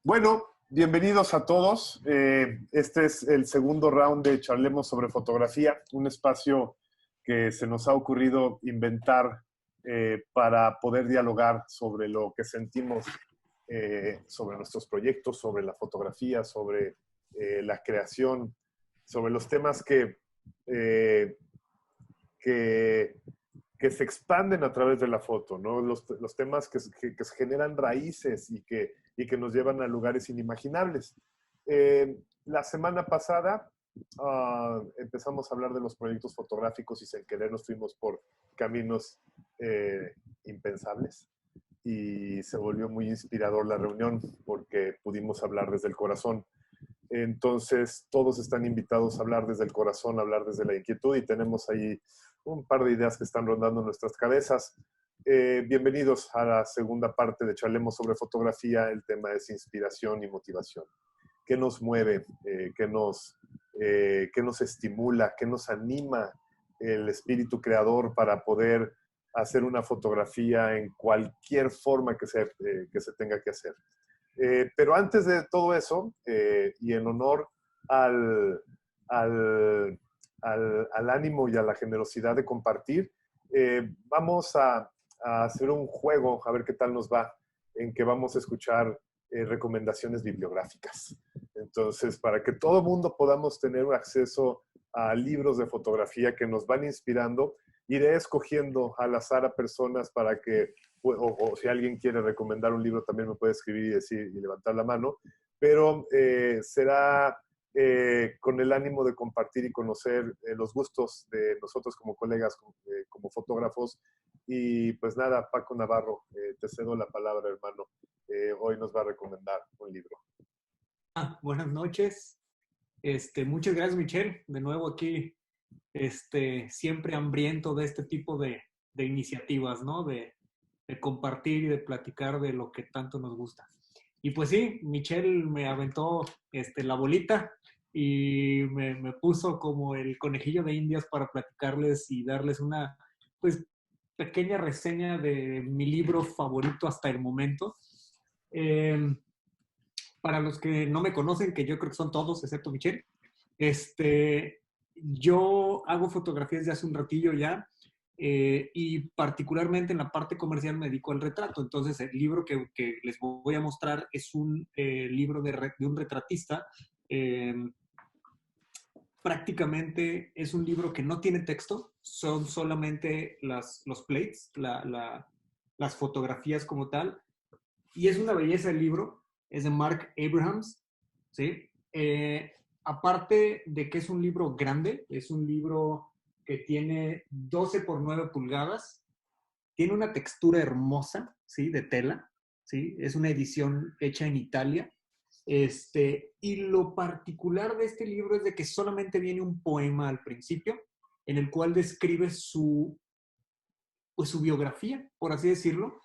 Bueno, bienvenidos a todos. Este es el segundo round de Charlemos sobre Fotografía, un espacio que se nos ha ocurrido inventar para poder dialogar sobre lo que sentimos sobre nuestros proyectos, sobre la fotografía, sobre la creación, sobre los temas eh, que, que se expanden a través de la foto, ¿no? Los temas que se generan raíces y que nos llevan a lugares inimaginables. La semana pasada empezamos a hablar de los proyectos fotográficos y sin querer nos fuimos por caminos impensables y se volvió muy inspirador la reunión porque pudimos hablar desde el corazón. Entonces, todos están invitados a hablar desde el corazón, a hablar desde la inquietud y tenemos ahí un par de ideas que están rondando en nuestras cabezas. Bienvenidos a la segunda parte de Charlemos sobre Fotografía. El tema es inspiración y motivación. ¿Qué nos mueve? ¿Qué nos estimula? ¿Qué nos anima el espíritu creador para poder hacer una fotografía en cualquier forma que se tenga que hacer? Pero antes de todo eso, y en honor al ánimo y a la generosidad de compartir, vamos a hacer un juego, a ver qué tal nos va, en que vamos a escuchar recomendaciones bibliográficas. Entonces, para que todo el mundo podamos tener un acceso a libros de fotografía que nos van inspirando, iré escogiendo al azar a personas para que, o si alguien quiere recomendar un libro, también me puede escribir y decir y levantar la mano, pero será con el ánimo de compartir y conocer los gustos de nosotros como colegas, como fotógrafos. Y pues nada, Paco Navarro, te cedo la palabra, hermano. Hoy nos va a recomendar un libro. Buenas noches. Muchas gracias, Michelle. De nuevo aquí, siempre hambriento de este tipo de iniciativas, ¿no? De compartir y de platicar de lo que tanto nos gusta. Y pues sí, Michelle me aventó la bolita y me puso como el conejillo de Indias para platicarles y darles una, pues, pequeña reseña de mi libro favorito hasta el momento. Para los que no me conocen, que yo creo que son todos, excepto Michelle, yo hago fotografías de hace un ratillo ya, y particularmente en la parte comercial me dedico al retrato. Entonces, el libro que les voy a mostrar es un libro de un retratista. Prácticamente es un libro que no tiene texto, son solamente los plates, las fotografías como tal, y es una belleza el libro. Es de Marc Abrahams, ¿sí? Aparte de que es un libro grande, es un libro que tiene 12 por 9 pulgadas, tiene una textura hermosa, ¿sí? De tela, ¿sí? Es una edición hecha en Italia. Y lo particular de este libro es de que solamente viene un poema al principio, en el cual describe su biografía, por así decirlo,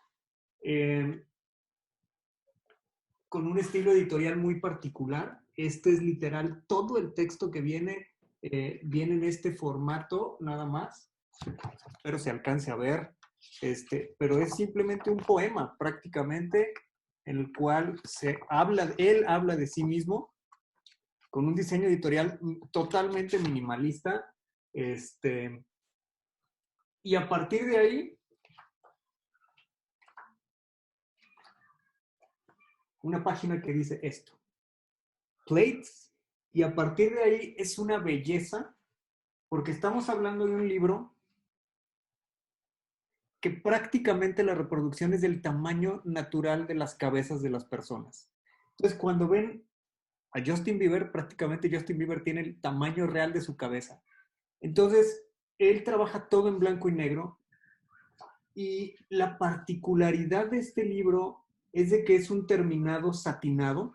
con un estilo editorial muy particular. Este es literal, todo el texto que viene en este formato nada más. Espero se alcance a ver. Pero es simplemente un poema, prácticamente, en el cual él habla de sí mismo, con un diseño editorial totalmente minimalista. Y a partir de ahí, una página que dice esto: Plates, y a partir de ahí es una belleza, porque estamos hablando de un libro que prácticamente la reproducción es del tamaño natural de las cabezas de las personas. Entonces, cuando ven a Justin Bieber, prácticamente Justin Bieber tiene el tamaño real de su cabeza. Entonces, él trabaja todo en blanco y negro, y la particularidad de este libro es de que es un terminado satinado,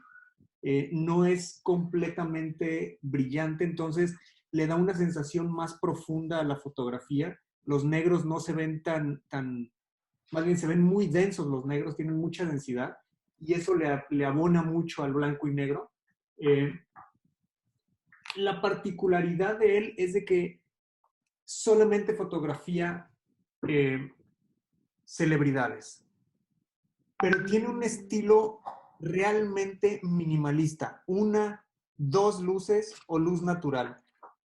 no es completamente brillante, entonces le da una sensación más profunda a la fotografía. Los negros no se ven más bien se ven muy densos, los negros tienen mucha densidad, y eso le abona mucho al blanco y negro. La particularidad de él es de que solamente fotografía celebridades, pero tiene un estilo realmente minimalista. Una, dos luces o luz natural.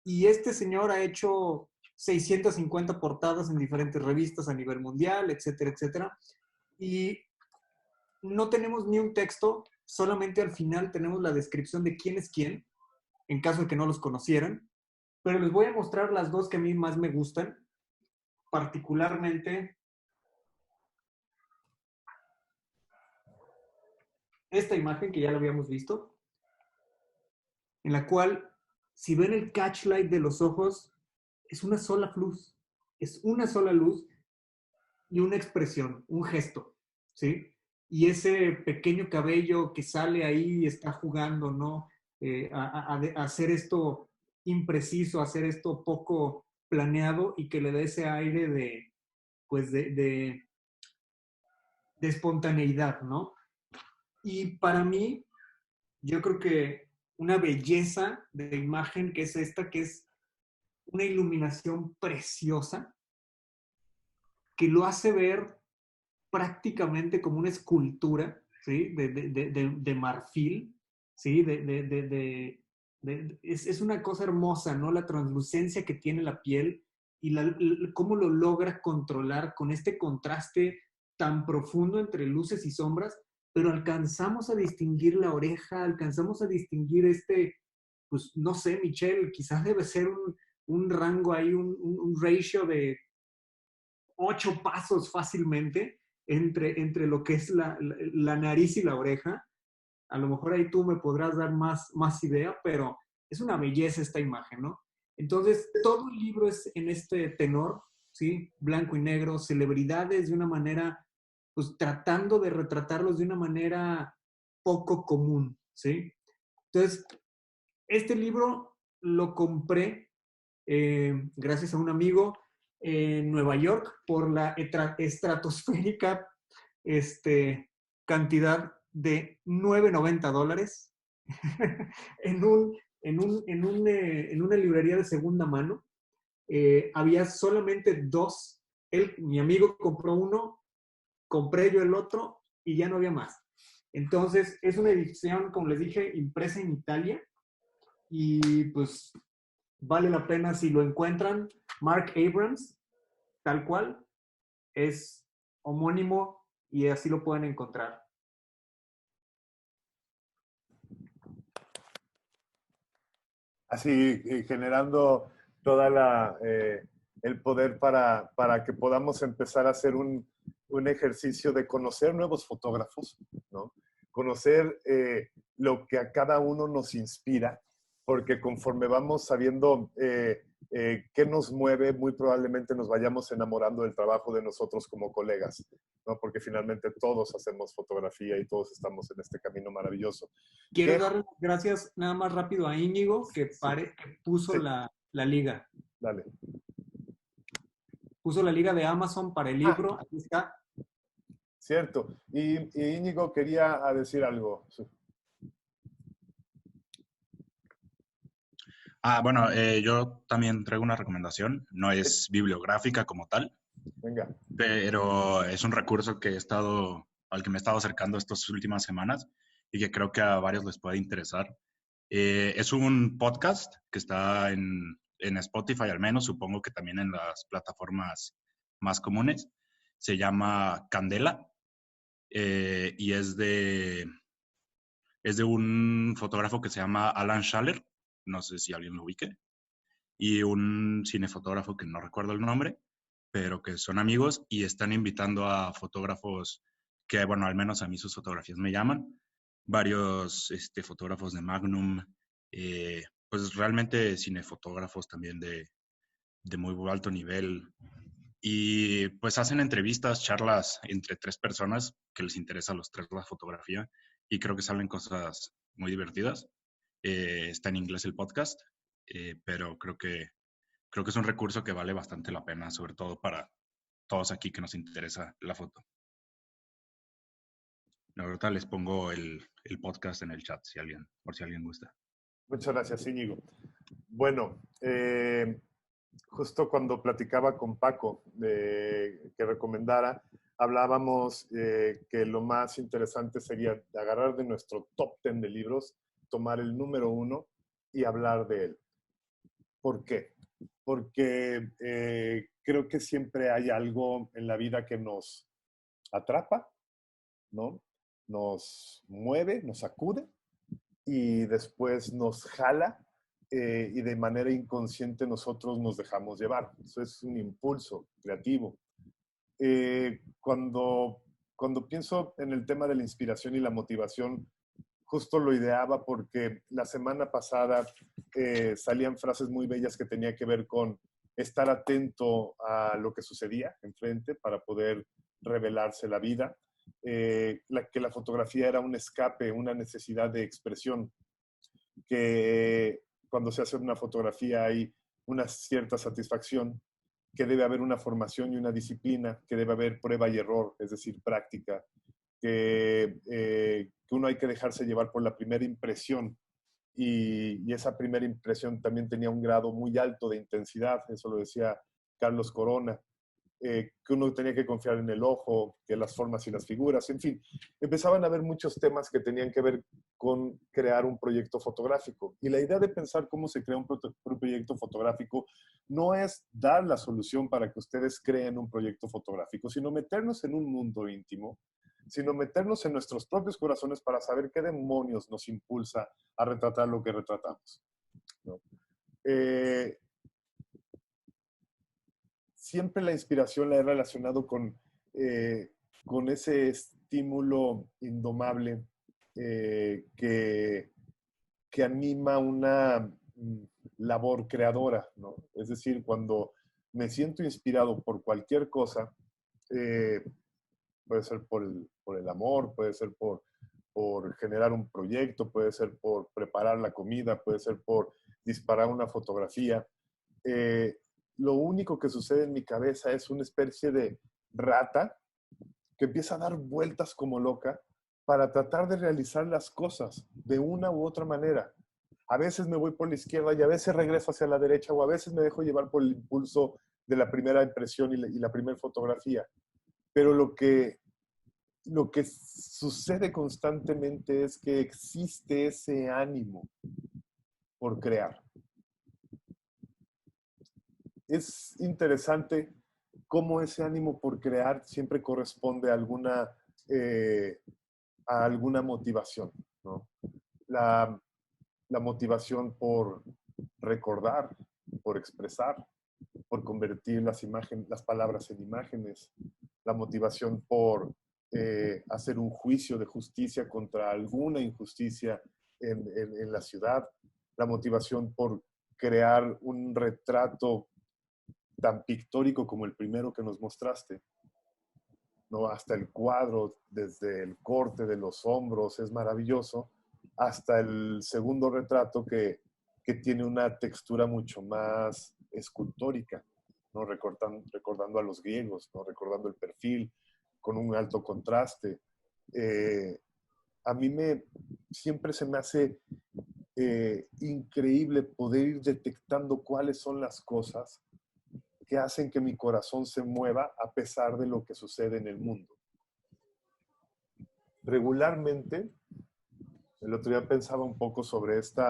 Y este señor ha hecho 650 portadas en diferentes revistas a nivel mundial, etcétera, etcétera. Y no tenemos ni un texto, solamente al final tenemos la descripción de quién es quién, en caso de que no los conocieran. Pero les voy a mostrar las dos que a mí más me gustan, particularmente esta imagen que ya la habíamos visto, en la cual, si ven el catchlight de los ojos, es una sola luz, es una sola luz y una expresión, un gesto, ¿sí? Y ese pequeño cabello que sale ahí y está jugando, ¿no? A hacer esto impreciso, hacer esto poco planeado y que le dé ese aire de, pues, de espontaneidad, ¿no? Y para mí, yo creo que una belleza de imagen que es esta, que es una iluminación preciosa, que lo hace ver prácticamente como una escultura, ¿sí? De marfil, ¿sí? Es una cosa hermosa, ¿no? La translucencia que tiene la piel y cómo lo logra controlar con este contraste tan profundo entre luces y sombras, pero alcanzamos a distinguir la oreja, alcanzamos a distinguir pues no sé, Michelle, quizás debe ser un rango ahí, un ratio de 8 pasos fácilmente entre lo que es la nariz y la oreja. A lo mejor ahí tú me podrás dar más idea, pero es una belleza esta imagen, ¿no? Entonces, todo el libro es en este tenor, ¿sí? Blanco y negro, celebridades de una manera, pues tratando de retratarlos de una manera poco común, ¿sí? Entonces, este libro lo compré gracias a un amigo en Nueva York por la estratosférica cantidad de $9.90 en, en una librería de segunda mano. Había solamente dos. Mi amigo compró uno, compré yo el otro y ya no había más. Entonces, es una edición, como les dije, impresa en Italia y pues vale la pena si lo encuentran. Mark Abrams, tal cual, es homónimo y así lo pueden encontrar. Así generando toda el poder para que podamos empezar a hacer un ejercicio de conocer nuevos fotógrafos, ¿no? Conocer lo que a cada uno nos inspira, porque conforme vamos sabiendo qué nos mueve, muy probablemente nos vayamos enamorando del trabajo de nosotros como colegas, ¿no? Porque finalmente todos hacemos fotografía y todos estamos en este camino maravilloso. Quiero ¿Qué? dar las gracias nada más rápido a Íñigo, Sí, que puso sí, la liga. dale. Puso la liga de Amazon para el Ah, libro. Aquí está. cierto. Y Íñigo quería decir algo. Bueno, yo también traigo una recomendación. No es bibliográfica como tal, Venga. pero es un recurso al que me he estado acercando estas últimas semanas y que creo que a varios les puede interesar. Es un podcast que está en Spotify al menos, supongo que también en las plataformas más comunes. Se llama Candela y es de un fotógrafo que se llama Alan Schaller, no sé si alguien lo ubique, y un cinefotógrafo que no recuerdo el nombre, pero que son amigos y están invitando a fotógrafos que, bueno, al menos a mí sus fotografías me llaman, varios fotógrafos de Magnum, pues realmente cinefotógrafos también de muy alto nivel, y pues hacen entrevistas, charlas entre tres personas que les interesa a los tres la fotografía y creo que salen cosas muy divertidas. Está en inglés el podcast, pero creo que es un recurso que vale bastante la pena, sobre todo para todos aquí que nos interesa la foto. Ahorita les pongo el podcast en el chat por si alguien gusta. Muchas gracias, Íñigo. Bueno, justo cuando platicaba con Paco de que recomendara, hablábamos que lo más interesante sería agarrar de nuestro top 10 de libros, tomar el número 1 y hablar de él. ¿Por qué? Porque creo que siempre hay algo en la vida que nos atrapa, ¿no? Nos mueve, nos sacude y después nos jala y de manera inconsciente nosotros nos dejamos llevar. Eso es un impulso creativo. Cuando pienso en el tema de la inspiración y la motivación, justo lo ideaba porque la semana pasada salían frases muy bellas que tenía que ver con estar atento a lo que sucedía enfrente para poder revelarse la vida, que la fotografía era un escape, una necesidad de expresión, que cuando se hace una fotografía hay una cierta satisfacción, que debe haber una formación y una disciplina, que debe haber prueba y error, es decir, práctica, que uno hay que dejarse llevar por la primera impresión y esa primera impresión también tenía un grado muy alto de intensidad, eso lo decía Carlos Corona, que uno tenía que confiar en el ojo, que las formas y las figuras, en fin, empezaban a haber muchos temas que tenían que ver con crear un proyecto fotográfico. Y la idea de pensar cómo se crea un proyecto fotográfico no es dar la solución para que ustedes creen un proyecto fotográfico, sino meternos en un mundo íntimo, sino meternos en nuestros propios corazones para saber qué demonios nos impulsa a retratar lo que retratamos, ¿no? Siempre la inspiración la he relacionado con ese estímulo indomable que anima una labor creadora, ¿no? Es decir, cuando me siento inspirado por cualquier cosa, eh, puede ser por el amor, puede ser por generar un proyecto, puede ser por preparar la comida, puede ser por disparar una fotografía. Eh, lo único que sucede en mi cabeza es una especie de rata que empieza a dar vueltas como loca para tratar de realizar las cosas de una u otra manera. A veces me voy por la izquierda y a veces regreso hacia la derecha o a veces me dejo llevar por el impulso de la primera impresión y la primera fotografía. Pero lo que sucede constantemente es que existe ese ánimo por crear. Es interesante cómo ese ánimo por crear siempre corresponde a alguna motivación, ¿no? La, la motivación por recordar, por expresar, por convertir las palabras en imágenes, la motivación por hacer un juicio de justicia contra alguna injusticia en la ciudad, la motivación por crear un retrato tan pictórico como el primero que nos mostraste, ¿no? Hasta el cuadro, desde el corte de los hombros, es maravilloso, hasta el segundo retrato que tiene una textura mucho más escultórica, ¿no? Recordando a los griegos, ¿no? Recordando el perfil, con un alto contraste. A mí siempre se me hace increíble poder ir detectando cuáles son las cosas que hacen que mi corazón se mueva a pesar de lo que sucede en el mundo. Regularmente, el otro día pensaba un poco sobre este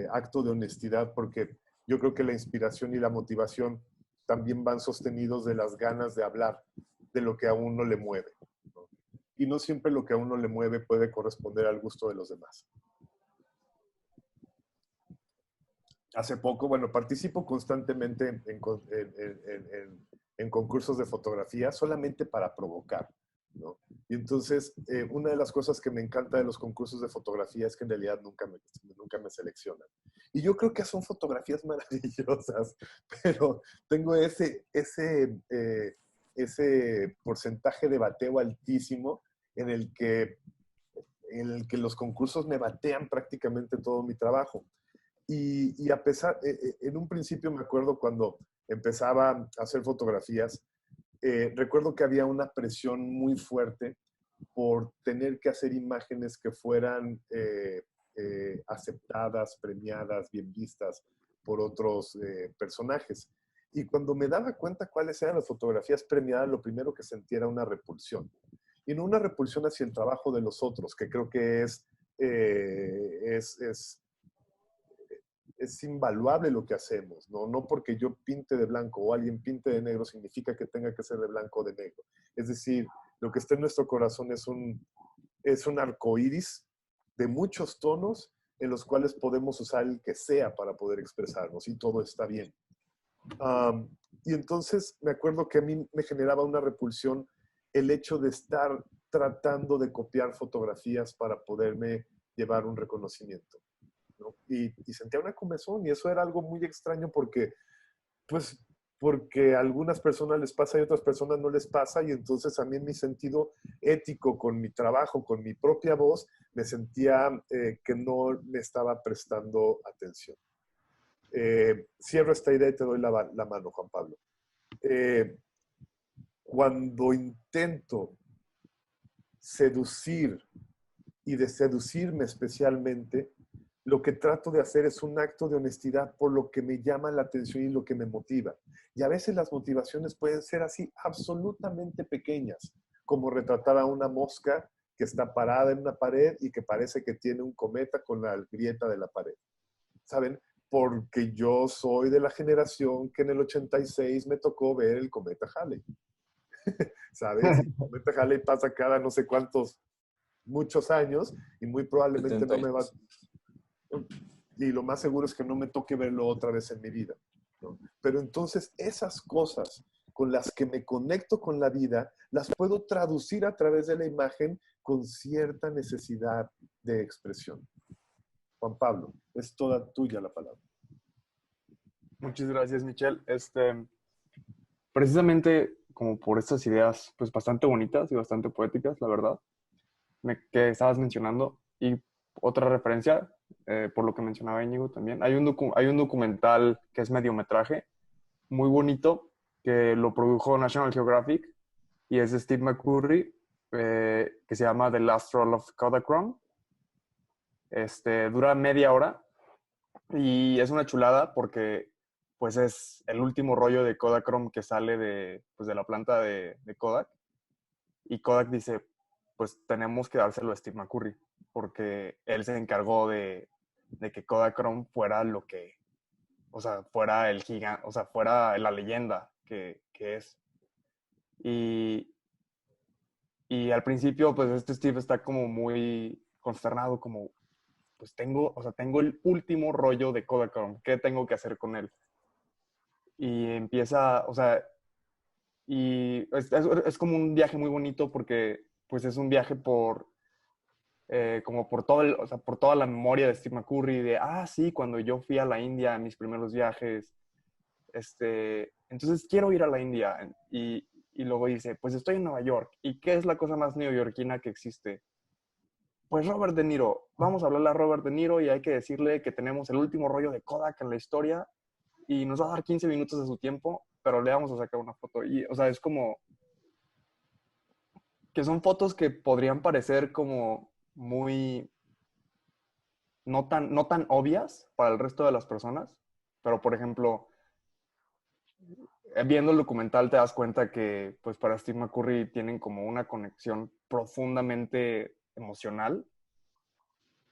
acto de honestidad, porque yo creo que la inspiración y la motivación también van sostenidos de las ganas de hablar de lo que a uno le mueve, ¿no? Y no siempre lo que a uno le mueve puede corresponder al gusto de los demás. Hace poco, bueno, participo constantemente en concursos de fotografía solamente para provocar, ¿no? Y entonces, una de las cosas que me encanta de los concursos de fotografía es que en realidad nunca me seleccionan. Y yo creo que son fotografías maravillosas, pero tengo ese porcentaje de bateo altísimo en el que los concursos me batean prácticamente todo mi trabajo. Y a pesar, en un principio me acuerdo cuando empezaba a hacer fotografías, recuerdo que había una presión muy fuerte por tener que hacer imágenes que fueran aceptadas, premiadas, bien vistas por otros personajes. Y cuando me daba cuenta cuáles eran las fotografías premiadas, lo primero que sentía era una repulsión. Y no una repulsión hacia el trabajo de los otros, que creo que es invaluable lo que hacemos, ¿no? No porque yo pinte de blanco o alguien pinte de negro significa que tenga que ser de blanco o de negro. Es decir, lo que está en nuestro corazón es un arco iris de muchos tonos en los cuales podemos usar el que sea para poder expresarnos y todo está bien. Y entonces me acuerdo que a mí me generaba una repulsión el hecho de estar tratando de copiar fotografías para poderme llevar un reconocimiento, ¿no? Y sentía una comezón y eso era algo muy extraño porque, pues, porque a algunas personas les pasa y a otras personas no les pasa y entonces a mí en mi sentido ético, con mi trabajo, con mi propia voz, me sentía que no me estaba prestando atención. Cierro esta idea y te doy la mano, Juan Pablo. Cuando intento seducir y de seducirme especialmente, lo que trato de hacer es un acto de honestidad por lo que me llama la atención y lo que me motiva. Y a veces las motivaciones pueden ser así absolutamente pequeñas, como retratar a una mosca que está parada en una pared y que parece que tiene un cometa con la grieta de la pared. ¿Saben? Porque yo soy de la generación que en el 86 me tocó ver el cometa Halley. ¿Sabes? El cometa Halley pasa cada no sé cuántos, muchos años y muy probablemente no me va... Y lo más seguro es que no me toque verlo otra vez en mi vida, ¿no? Pero entonces esas cosas con las que me conecto con la vida, las puedo traducir a través de la imagen con cierta necesidad de expresión. Juan Pablo, es toda tuya la palabra. Muchas gracias, Michelle. Precisamente como por estas ideas pues bastante bonitas y bastante poéticas, la verdad, que estabas mencionando. Y otra referencia, por lo que mencionaba Íñigo también, hay un documental que es mediometraje, muy bonito, que lo produjo National Geographic y es de Steve McCurry, que se llama The Last Roll of Kodachrome. Dura media hora y es una chulada porque pues es el último rollo de Kodachrome que sale de la planta de Kodak. Y Kodak dice, pues tenemos que dárselo a Steve McCurry, porque él se encargó de que Kodachrome fuera lo que, o sea, fuera el gigante, o sea, fuera la leyenda que es. Y al principio, pues Steve está como muy consternado, como, pues tengo el último rollo de Kodachrome, ¿qué tengo que hacer con él? Y empieza, o sea, y es como un viaje muy bonito porque pues es un viaje como por o sea, por toda la memoria de Steve McCurry de, sí, cuando yo fui a la India en mis primeros viajes, entonces quiero ir a la India. Y luego dice, pues estoy en Nueva York. ¿Y qué es la cosa más neoyorquina que existe? Pues Robert De Niro. Vamos a hablarle a Robert De Niro y hay que decirle que tenemos el último rollo de Kodak en la historia y nos va a dar 15 minutos de su tiempo, pero le vamos a sacar una foto. Y, o sea, es como que son fotos que podrían parecer como muy no tan obvias para el resto de las personas, pero por ejemplo, viendo el documental te das cuenta que pues para Steve McCurry tienen como una conexión profundamente emocional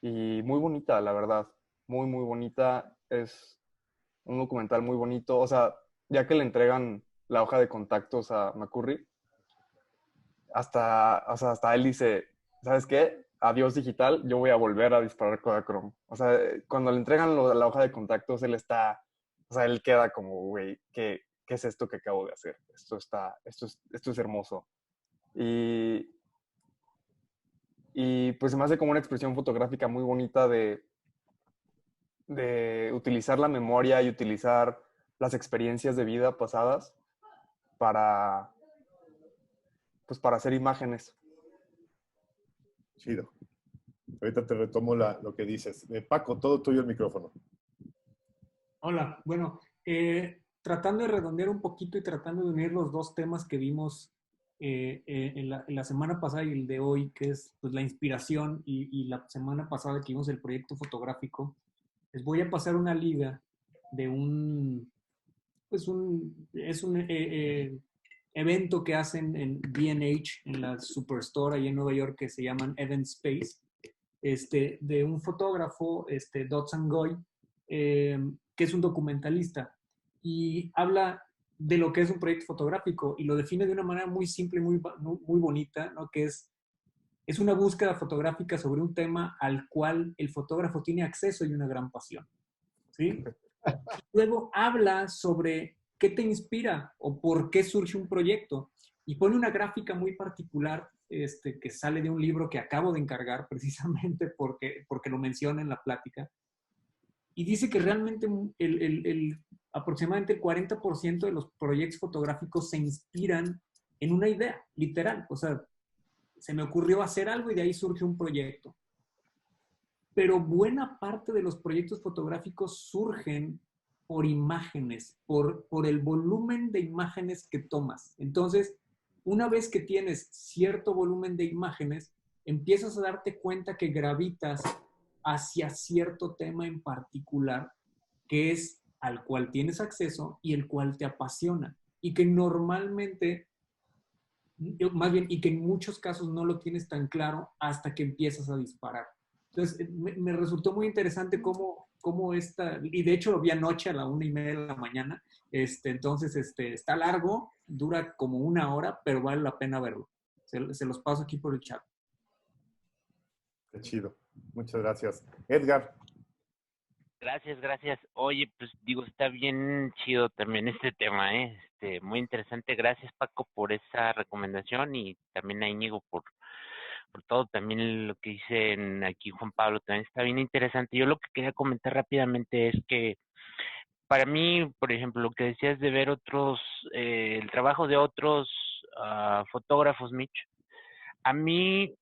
y muy bonita, la verdad, muy muy bonita. Es un documental muy bonito, o sea, ya que le entregan la hoja de contactos a McCurry, hasta él dice, ¿sabes qué? Adiós digital, yo voy a volver a disparar Kodachrome. O sea, cuando le entregan la hoja de contactos, él queda como, güey, ¿qué es esto que acabo de hacer? Esto es hermoso. Y pues se me hace como una expresión fotográfica muy bonita de utilizar la memoria y utilizar las experiencias de vida pasadas para hacer imágenes. Chido. Ahorita te retomo lo que dices. Paco, todo tuyo el micrófono. Hola, bueno, tratando de redondear un poquito y tratando de unir los dos temas que vimos en la semana pasada y el de hoy, que es pues, la inspiración y la semana pasada que vimos el proyecto fotográfico, les voy a pasar una liga de un es un evento que hacen en B&H, en la Superstore ahí en Nueva York, que se llaman Event Space, de un fotógrafo, Dotsan Goy, que es un documentalista y habla de lo que es un proyecto fotográfico y lo define de una manera muy simple y muy bonita, ¿no? Que es una búsqueda fotográfica sobre un tema al cual el fotógrafo tiene acceso y una gran pasión, ¿sí? Luego habla sobre qué te inspira o por qué surge un proyecto y pone una gráfica muy particular que sale de un libro que acabo de encargar precisamente porque lo menciona en la plática y dice que realmente aproximadamente el 40% de los proyectos fotográficos se inspiran en una idea, literal. O sea, se me ocurrió hacer algo y de ahí surge un proyecto. Pero buena parte de los proyectos fotográficos surgen por imágenes, por el volumen de imágenes que tomas. Entonces, una vez que tienes cierto volumen de imágenes, empiezas a darte cuenta que gravitas hacia cierto tema en particular, que es al cual tienes acceso y el cual te apasiona. Y que normalmente, más bien, y que en muchos casos no lo tienes tan claro hasta que empiezas a disparar. Entonces, me resultó muy interesante cómo esta, y de hecho lo vi anoche a la 1:30 de la mañana, entonces está largo, dura como 1 hora, pero vale la pena verlo. Se los paso aquí por el chat. Qué chido. Muchas gracias. Edgar. Gracias, gracias. Oye, pues digo, está bien chido también este tema, ¿eh? Muy interesante. Gracias, Paco, por esa recomendación y también a Íñigo por todo. También lo que dicen aquí Juan Pablo también está bien interesante. Yo lo que quería comentar rápidamente es que para mí, por ejemplo, lo que decías de ver el trabajo de otros fotógrafos, Mitch, a mí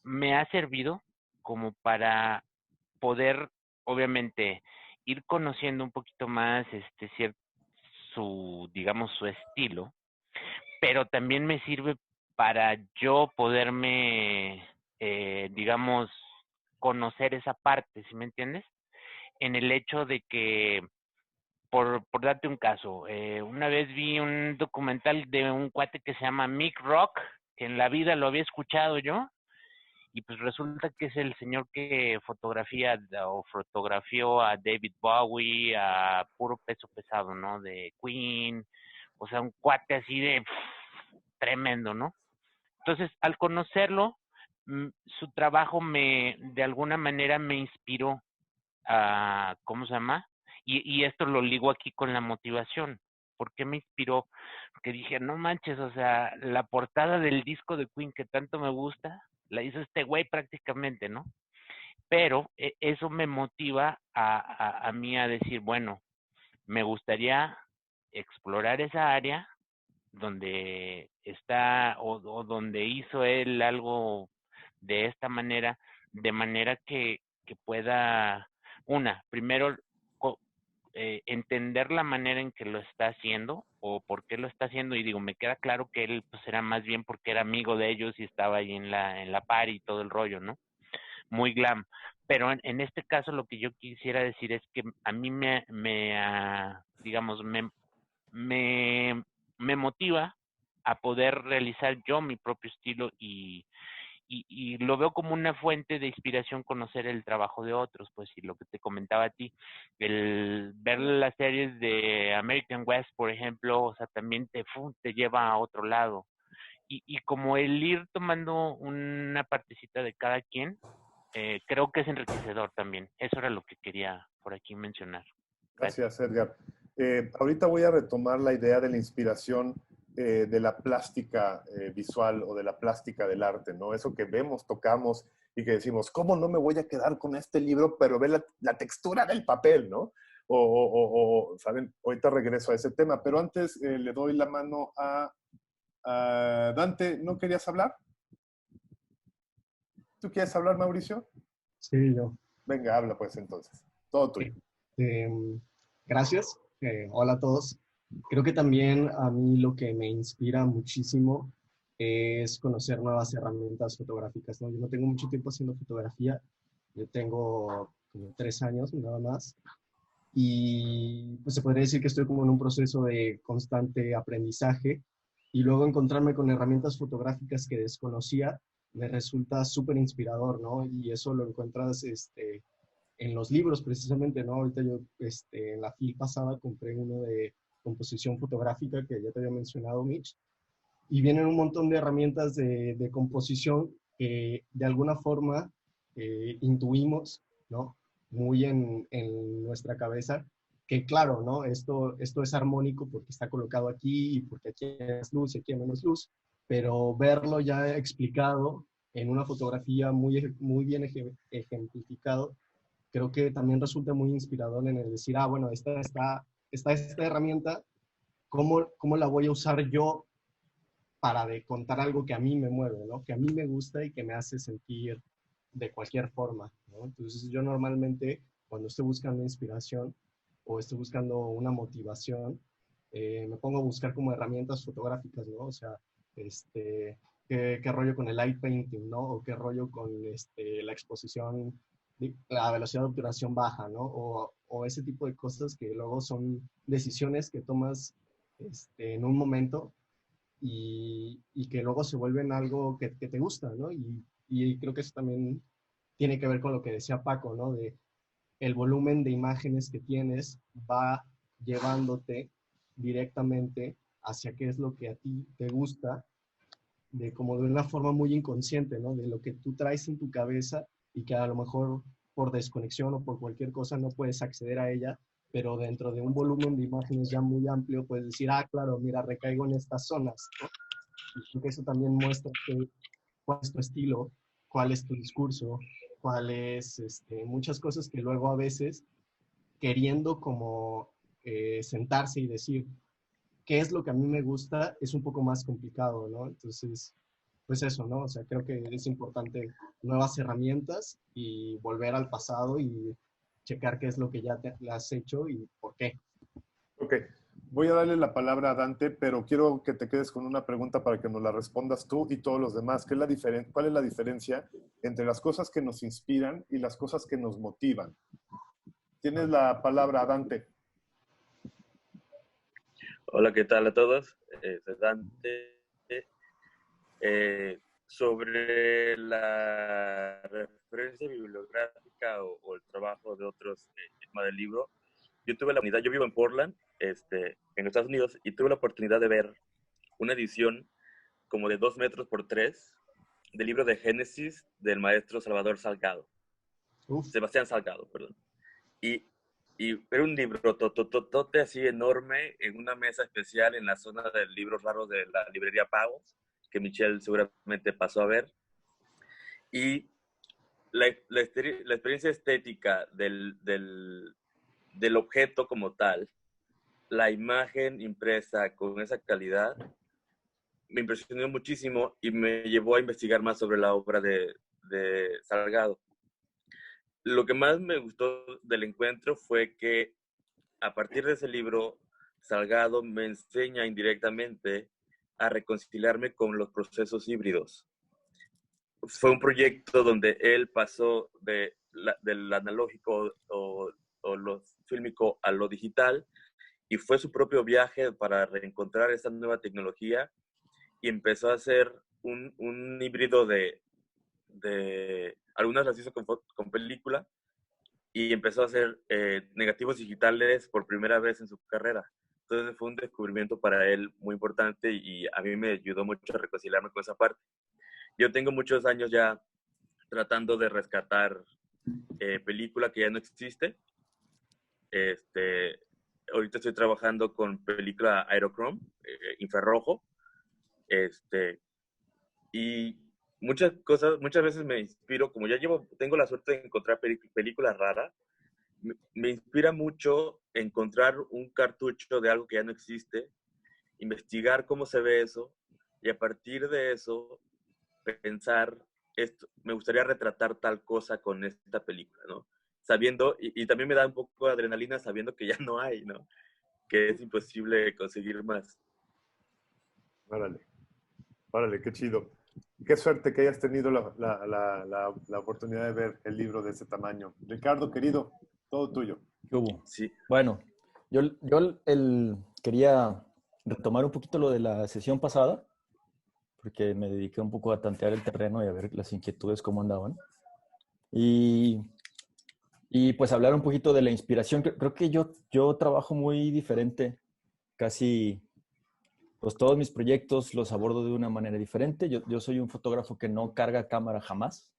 me ha servido como para poder, obviamente, ir conociendo un poquito más digamos, su estilo, pero también me sirve para yo poderme, digamos, conocer esa parte, ¿sí me entiendes? En el hecho de que, por darte un caso, una vez vi un documental de un cuate que se llama Mick Rock, que en la vida lo había escuchado yo, y pues resulta que es el señor que fotografió a David Bowie, a puro peso pesado, ¿no? De Queen, o sea, un cuate así de tremendo, ¿no? Entonces, al conocerlo, su trabajo de alguna manera me inspiró a, ¿cómo se llama? Y esto lo ligo aquí con la motivación. ¿Por qué me inspiró? Porque dije, no manches, o sea, la portada del disco de Queen que tanto me gusta, la hizo este güey prácticamente, ¿no? Pero eso me motiva a mí a decir, bueno, me gustaría explorar esa área donde está o donde hizo él algo de esta manera, de manera que pueda, primero entender la manera en que lo está haciendo o por qué lo está haciendo, y digo, me queda claro que él pues era más bien porque era amigo de ellos y estaba ahí en la par y todo el rollo, ¿no? Muy glam. Pero en este caso lo que yo quisiera decir es que a mí digamos, me motiva a poder realizar yo mi propio estilo y lo veo como una fuente de inspiración conocer el trabajo de otros, pues, y lo que te comentaba a ti, el ver las series de American West, por ejemplo, o sea, también te lleva a otro lado. Y como el ir tomando una partecita de cada quien, creo que es enriquecedor también. Eso era lo que quería por aquí mencionar. Gracias, Edgar. Ahorita voy a retomar la idea de la inspiración de la plástica visual o de la plástica del arte, ¿no? Eso que vemos, tocamos y que decimos, ¿cómo no me voy a quedar con este libro? Pero ve la textura del papel, ¿no? ¿Saben? Ahorita regreso a ese tema, pero antes le doy la mano a Dante. ¿No querías hablar? ¿Tú quieres hablar, Mauricio? Sí, yo. Venga, habla pues entonces. Todo tuyo. Gracias. Hola a todos. Creo que también a mí lo que me inspira muchísimo es conocer nuevas herramientas fotográficas, ¿no? Yo no tengo mucho tiempo haciendo fotografía. Yo tengo como 3 años nada más. y pues se podría decir que estoy como en un proceso de constante aprendizaje y luego encontrarme con herramientas fotográficas que desconocía me resulta súper inspirador, ¿no? Y eso lo encuentras en los libros precisamente, ¿no? Ahorita yo en la FIL pasada compré uno de composición fotográfica que ya te había mencionado, Mitch, y vienen un montón de herramientas de composición que de alguna forma intuimos, ¿no? Muy en nuestra cabeza, que claro, ¿no? Esto es armónico porque está colocado aquí y porque aquí hay más luz y aquí hay menos luz, pero verlo ya explicado en una fotografía muy bien ejemplificado, creo que también resulta muy inspirador en el decir, ah, bueno, esta herramienta, ¿cómo la voy a usar yo para de contar algo que a mí me mueve, ¿no? Que a mí me gusta y que me hace sentir de cualquier forma, ¿no? Entonces yo normalmente cuando estoy buscando inspiración o estoy buscando una motivación, me pongo a buscar como herramientas fotográficas, ¿no? O sea, qué rollo con el light painting, ¿no? O qué rollo con la exposición, la velocidad de obturación baja, ¿no? O ese tipo de cosas que luego son decisiones que tomas en un momento y que luego se vuelven algo que te gusta, ¿no? Y creo que eso también tiene que ver con lo que decía Paco, ¿no? De el volumen de imágenes que tienes va llevándote directamente hacia qué es lo que a ti te gusta, de como de una forma muy inconsciente, ¿no? De lo que tú traes en tu cabeza y que a lo mejor por desconexión o por cualquier cosa no puedes acceder a ella, pero dentro de un volumen de imágenes ya muy amplio puedes decir, ah, claro, mira, recaigo en estas zonas, ¿no? Y creo que eso también muestra cuál es tu estilo, cuál es tu discurso, cuál es muchas cosas que luego a veces queriendo como sentarse y decir qué es lo que a mí me gusta es un poco más complicado, ¿no? Entonces, pues eso, ¿no? O sea, creo que es importante nuevas herramientas y volver al pasado y checar qué es lo que ya te has hecho y por qué. Ok, voy a darle la palabra a Dante, pero quiero que te quedes con una pregunta para que nos la respondas tú y todos los demás. ¿Cuál es la diferencia entre las cosas que nos inspiran y las cosas que nos motivan? Tienes la palabra, Dante. Hola, ¿qué tal a todos? Soy Dante. Sobre la referencia bibliográfica o el trabajo de otros tema del libro, yo vivo en Portland, en Estados Unidos, y tuve la oportunidad de ver una edición como de 2 metros por 3 del libro de Génesis del maestro Uf. Sebastián Salgado, perdón. Y, y era un libro tototote así enorme en una mesa especial en la zona de libros raros de la librería Pagos, que Michelle seguramente pasó a ver. Y la experiencia estética del objeto como tal, la imagen impresa con esa calidad, me impresionó muchísimo y me llevó a investigar más sobre la obra de Salgado. Lo que más me gustó del encuentro fue que a partir de ese libro, Salgado me enseña indirectamente a reconciliarme con los procesos híbridos. Fue un proyecto donde él pasó del analógico o lo fílmico a lo digital y fue su propio viaje para reencontrar esa nueva tecnología y empezó a hacer un híbrido algunas las hizo con película y empezó a hacer negativos digitales por primera vez en su carrera. Entonces fue un descubrimiento para él muy importante y a mí me ayudó mucho a reconciliarme con esa parte. Yo tengo muchos años ya tratando de rescatar película que ya no existe. Ahorita estoy trabajando con película Aerochrome, infrarrojo, y muchas veces me inspiro, como tengo la suerte de encontrar películas raras, me inspira mucho encontrar un cartucho de algo que ya no existe, investigar cómo se ve eso y a partir de eso pensar, me gustaría retratar tal cosa con esta película, ¿no? Sabiendo, y también me da un poco de adrenalina sabiendo que ya no hay, ¿no? Que es imposible conseguir más. Órale, órale, qué chido. Qué suerte que hayas tenido la oportunidad de ver el libro de ese tamaño. Ricardo, querido, todo tuyo. ¿Qué hubo? Sí. Bueno, quería retomar un poquito lo de la sesión pasada, porque me dediqué un poco a tantear el terreno y a ver las inquietudes cómo andaban. Y, y pues hablar un poquito de la inspiración. Creo que yo trabajo muy diferente. Casi, pues todos mis proyectos los abordo de una manera diferente. Yo soy un fotógrafo que no carga cámara jamás.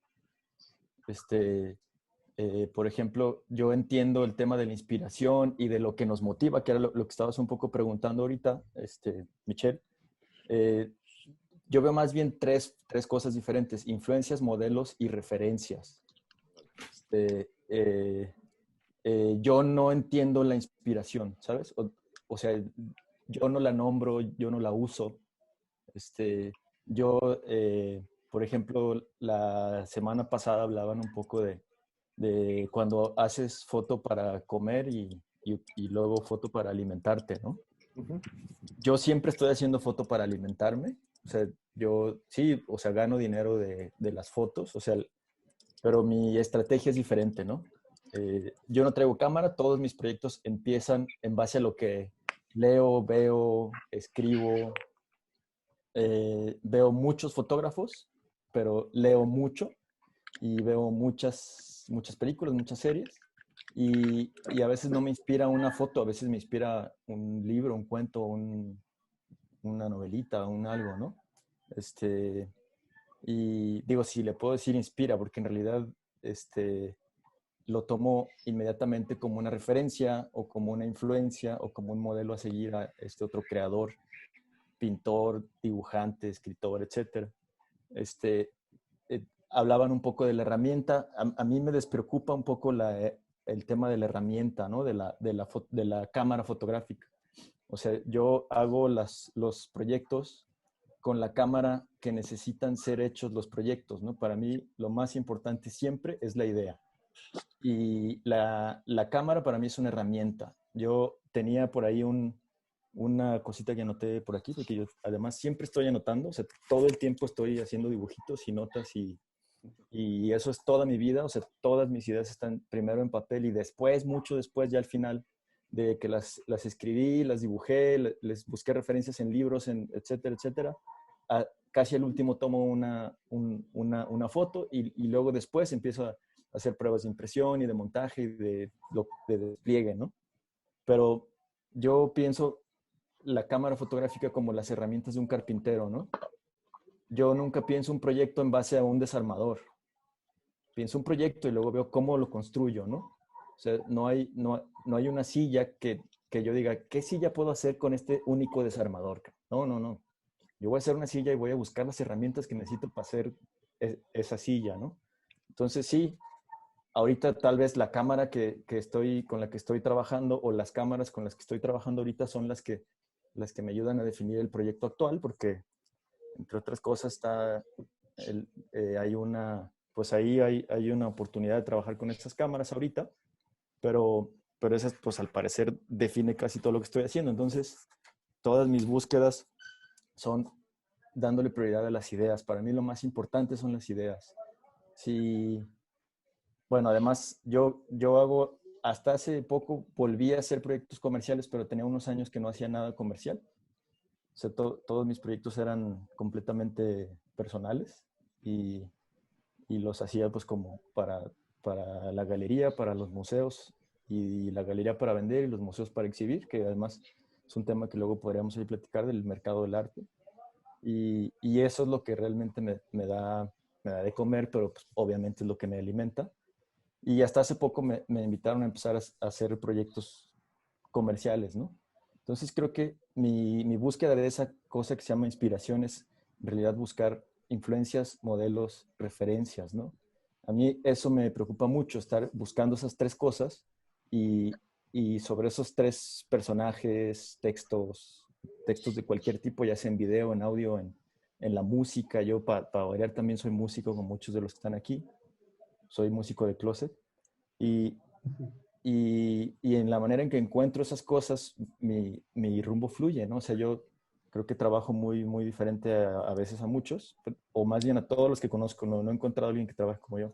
Por ejemplo, yo entiendo el tema de la inspiración y de lo que nos motiva, que era lo que estabas un poco preguntando ahorita, Michelle. Eh, yo veo más bien tres cosas diferentes: influencias, modelos y referencias. Yo no entiendo la inspiración, ¿sabes? O sea, yo no la nombro, yo no la uso. Yo, por ejemplo, la semana pasada hablaban un poco de cuando haces foto para comer y luego foto para alimentarte, ¿no? Ujú. Yo siempre estoy haciendo foto para alimentarme. O sea, yo sí, o sea, gano dinero de las fotos, o sea, pero mi estrategia es diferente, ¿no? Yo no traigo cámara, todos mis proyectos empiezan en base a lo que leo, veo, escribo. Veo muchos fotógrafos, pero leo mucho y veo muchas películas, muchas series. Y a veces no me inspira una foto, a veces me inspira un libro, un cuento, una novelita, un algo, ¿no? Y digo, si le puedo decir inspira, porque en realidad lo tomo inmediatamente como una referencia o como una influencia o como un modelo a seguir a este otro creador, pintor, dibujante, escritor, etcétera. Hablaban un poco de la herramienta. A mí me despreocupa un poco el tema de la herramienta, ¿no? De la cámara fotográfica. O sea, yo hago los proyectos con la cámara que necesitan ser hechos los proyectos, ¿no? Para mí lo más importante siempre es la idea. Y la cámara para mí es una herramienta. Yo tenía por ahí una cosita que anoté por aquí, porque yo además siempre estoy anotando, o sea, todo el tiempo estoy haciendo dibujitos y notas y eso es toda mi vida, o sea, todas mis ideas están primero en papel y después, mucho después, ya al final de que las escribí, las dibujé, les busqué referencias en libros, etcétera, etcétera, casi al último tomo una foto y luego después empiezo a hacer pruebas de impresión y de montaje y de despliegue, ¿no? Pero yo pienso la cámara fotográfica como las herramientas de un carpintero, ¿no? Yo nunca pienso un proyecto en base a un desarmador. Pienso un proyecto y luego veo cómo lo construyo, ¿no? O sea, no hay una silla que yo diga, ¿qué silla puedo hacer con este único desarmador? No, no, no. Yo voy a hacer una silla y voy a buscar las herramientas que necesito para hacer esa silla, ¿no? Entonces sí, ahorita tal vez la cámara con la que estoy trabajando o las cámaras con las que estoy trabajando ahorita son las que me ayudan a definir el proyecto actual, porque entre otras cosas pues ahí hay una oportunidad de trabajar con estas cámaras ahorita, pero esas pues al parecer define casi todo lo que estoy haciendo. Entonces, todas mis búsquedas son dándole prioridad a las ideas. Para mí lo más importante son las ideas. Sí, bueno, además yo hasta hace poco volví a hacer proyectos comerciales, pero tenía unos años que no hacía nada comercial. O sea, todos mis proyectos eran completamente personales y los hacía pues como para la galería, para los museos y la galería para vender y los museos para exhibir, que además es un tema que luego podríamos ahí platicar del mercado del arte. Y eso es lo que realmente me da de comer, pero pues, obviamente es lo que me alimenta. Y hasta hace poco me invitaron a empezar a hacer proyectos comerciales, ¿no? Entonces creo que mi búsqueda de esa cosa que se llama inspiración es en realidad buscar influencias, modelos, referencias, ¿no? A mí eso me preocupa mucho, estar buscando esas tres cosas y sobre esos tres personajes, textos de cualquier tipo, ya sea en video, en audio, en la música. Yo, para variar, también soy músico, como muchos de los que están aquí. Soy músico de closet. Y en la manera en que encuentro esas cosas, mi rumbo fluye, ¿no? O sea, yo creo que trabajo muy, muy diferente a veces a muchos, o más bien a todos los que conozco. No he encontrado a alguien que trabaje como yo.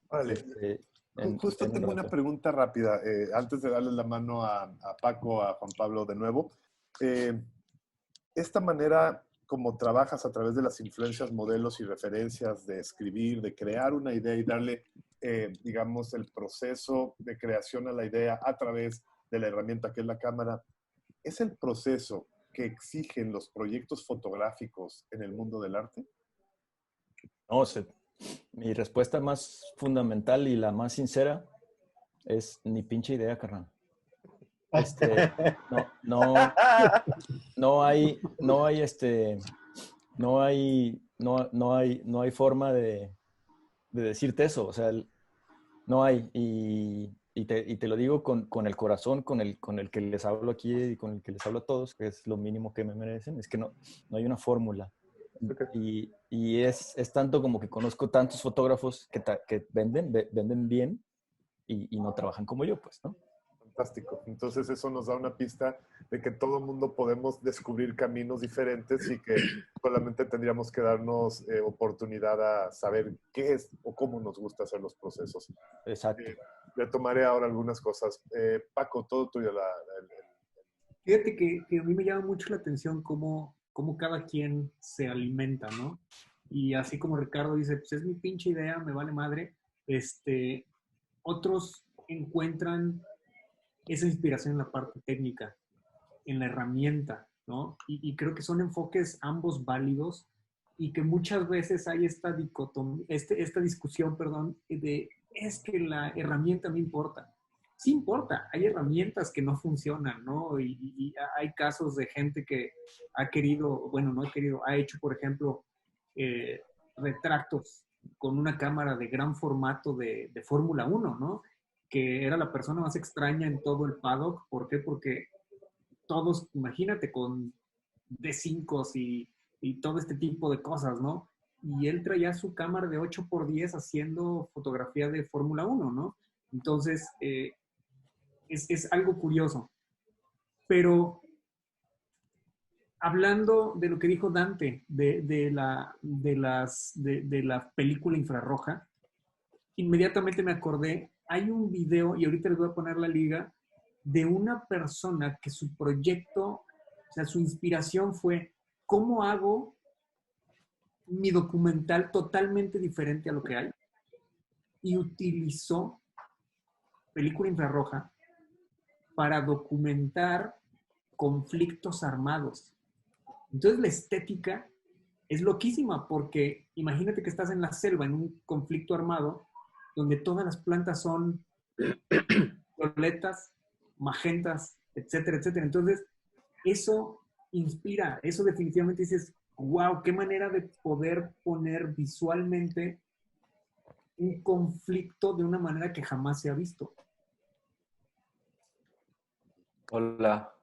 Vale. Justo en un tengo una rato. pregunta rápida, antes de darle la mano a Paco, a Juan Pablo de nuevo. Esta manera como trabajas a través de las influencias, modelos y referencias, de escribir, de crear una idea y darle, digamos, el proceso de creación a la idea a través de la herramienta que es la cámara, ¿es el proceso que exigen los proyectos fotográficos en el mundo del arte? No, mi respuesta más fundamental y la más sincera es ni pinche idea, carnal. No hay forma de decirte eso. O sea, no hay. Y te lo digo con el corazón, con el que les hablo aquí y con el que les hablo a todos, que es lo mínimo que me merecen, es que no hay una fórmula. Okay. Y es tanto como que conozco tantos fotógrafos que venden bien y no trabajan como yo, pues, ¿no? Fantástico. Entonces eso nos da una pista de que todo el mundo podemos descubrir caminos diferentes y que solamente tendríamos que darnos oportunidad a saber qué es o cómo nos gusta hacer los procesos. Exacto. Retomaré ahora algunas cosas. Paco, todo tuyo. Fíjate que a mí me llama mucho la atención cómo cada quien se alimenta, ¿no? Y así como Ricardo dice, pues es mi pinche idea, me vale madre, otros encuentran esa inspiración en la parte técnica, en la herramienta, ¿no? Y creo que son enfoques ambos válidos y que muchas veces hay esta dicotomía, esta discusión, perdón, de es que la herramienta no importa. Sí importa, hay herramientas que no funcionan, ¿no? Y hay casos de gente que ha querido, bueno, no ha querido, ha hecho, por ejemplo, retratos con una cámara de gran formato de Fórmula 1, ¿no? Que era la persona más extraña en todo el paddock. ¿Por qué? Porque todos, imagínate, con D5s y todo este tipo de cosas, ¿no? Y él traía su cámara de 8x10 haciendo fotografía de Fórmula 1, ¿no? Entonces, es algo curioso. Pero hablando de lo que dijo Dante, de la película infrarroja, inmediatamente me acordé, hay un video, y ahorita les voy a poner la liga, de una persona que su proyecto, o sea, su inspiración fue, ¿cómo hago mi documental totalmente diferente a lo que hay? Y utilizó película infrarroja para documentar conflictos armados. Entonces la estética es loquísima porque imagínate que estás en la selva, en un conflicto armado, donde todas las plantas son violetas, magentas, etcétera, etcétera. Entonces, eso inspira, eso definitivamente dices, wow, qué manera de poder poner visualmente un conflicto de una manera que jamás se ha visto. Hola.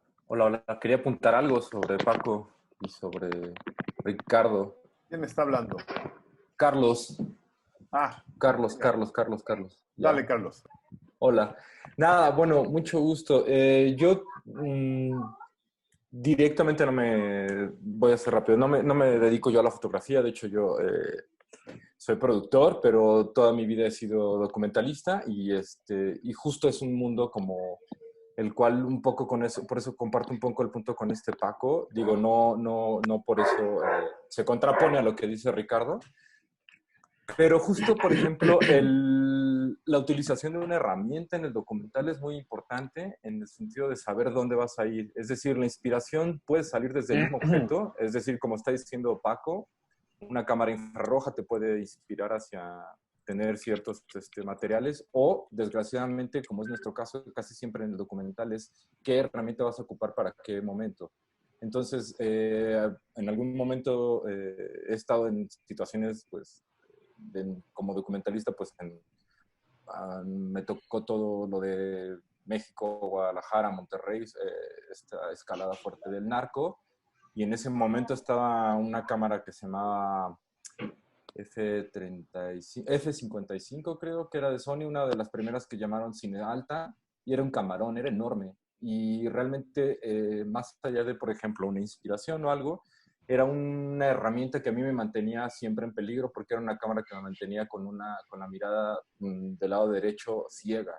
Quería apuntar algo sobre Paco y sobre Ricardo. ¿Quién me está hablando? Carlos. Carlos. Ya. Dale, Carlos. Hola. Nada, bueno, mucho gusto. Yo directamente no me... Voy a ser rápido. No me dedico yo a la fotografía. De hecho, yo soy productor, pero toda mi vida he sido documentalista y justo es un mundo como el cual un poco con eso, por eso comparto un poco el punto con Paco. Digo, no por eso se contrapone a lo que dice Ricardo. Pero justo, por ejemplo, la utilización de una herramienta en el documental es muy importante en el sentido de saber dónde vas a ir. Es decir, la inspiración puede salir desde el mismo objeto. Es decir, como está diciendo Paco, una cámara infrarroja te puede inspirar hacia tener ciertos materiales o, desgraciadamente, como es nuestro caso, casi siempre en el documental es qué herramienta vas a ocupar para qué momento. Entonces, en algún momento he estado en situaciones, pues, como documentalista, pues me tocó todo lo de México, Guadalajara, Monterrey, esta escalada fuerte del narco, y en ese momento estaba una cámara que se llamaba F55, creo que era de Sony, una de las primeras que llamaron cine alta, y era un camarón, era enorme, y realmente más allá de, por ejemplo, una inspiración o algo, era una herramienta que a mí me mantenía siempre en peligro porque era una cámara que me mantenía con la mirada del lado derecho ciega,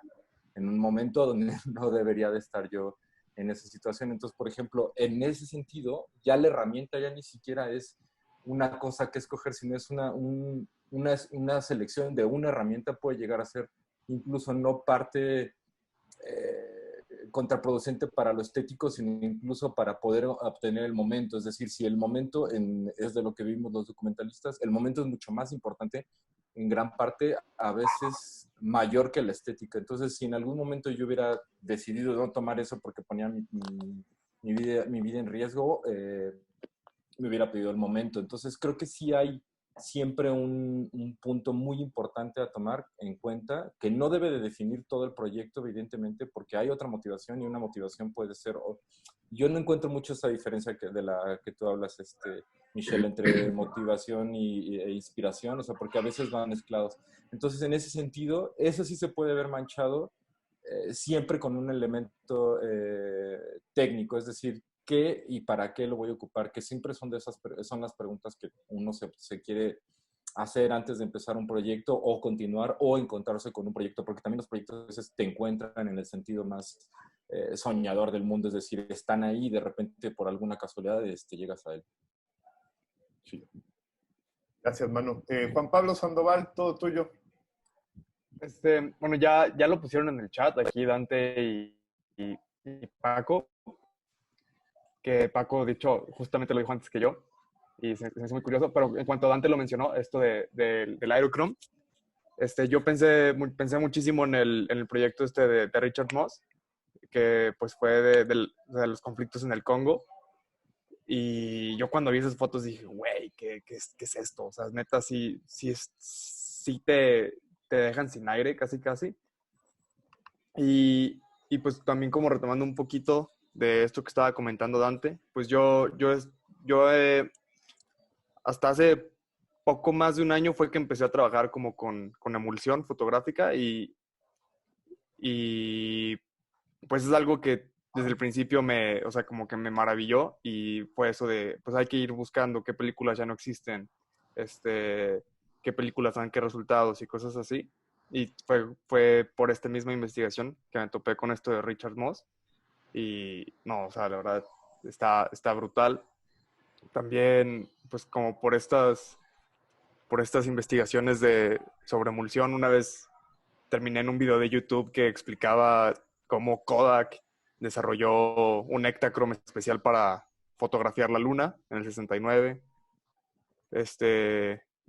en un momento donde no debería de estar yo en esa situación. Entonces, por ejemplo, en ese sentido, ya la herramienta ya ni siquiera es una cosa que escoger, sino es una selección de una herramienta, puede llegar a ser incluso no parte contraproducente para lo estético, sino incluso para poder obtener el momento. Es decir, si el momento es de lo que vimos los documentalistas, el momento es mucho más importante, en gran parte, a veces mayor que la estética. Entonces, si en algún momento yo hubiera decidido no tomar eso porque ponía mi vida en riesgo, me hubiera pedido el momento. Entonces, creo que sí hay siempre un punto muy importante a tomar en cuenta, que no debe de definir todo el proyecto, evidentemente, porque hay otra motivación y una motivación puede ser... Yo no encuentro mucho esa diferencia de la que tú hablas, Michelle, entre motivación e inspiración, o sea, porque a veces van mezclados. Entonces, en ese sentido, eso sí se puede ver manchado siempre con un elemento técnico, es decir, qué y para qué lo voy a ocupar, que siempre son las preguntas que uno se quiere hacer antes de empezar un proyecto o continuar o encontrarse con un proyecto, porque también los proyectos a veces te encuentran en el sentido más soñador del mundo, es decir, están ahí y de repente por alguna casualidad llegas a él. Sí. Gracias, Manu. Juan Pablo Sandoval, todo tuyo. Bueno, ya lo pusieron en el chat aquí Dante y Paco, que Paco, de hecho, justamente lo dijo antes que yo, y se me hace muy curioso, pero en cuanto Dante lo mencionó, esto del Aerochrome, yo pensé muchísimo en el proyecto de Richard Moss, que pues fue de los conflictos en el Congo, y yo cuando vi esas fotos dije, güey, ¿qué es esto? O sea, neta, sí te dejan sin aire, casi, casi. Y pues también como retomando un poquito de esto que estaba comentando Dante, pues yo hasta hace poco más de un año fue que empecé a trabajar como con emulsión fotográfica y pues es algo que desde el principio o sea, como que me maravilló y fue eso de, pues hay que ir buscando qué películas ya no existen, qué películas dan qué resultados y cosas así. Y fue por esta misma investigación que me topé con esto de Richard Moss. Y no, o sea, la verdad está brutal. También, pues como por estas investigaciones sobre emulsión, una vez terminé en un video de YouTube que explicaba cómo Kodak desarrolló un Ektachrome especial para fotografiar la luna en el 69.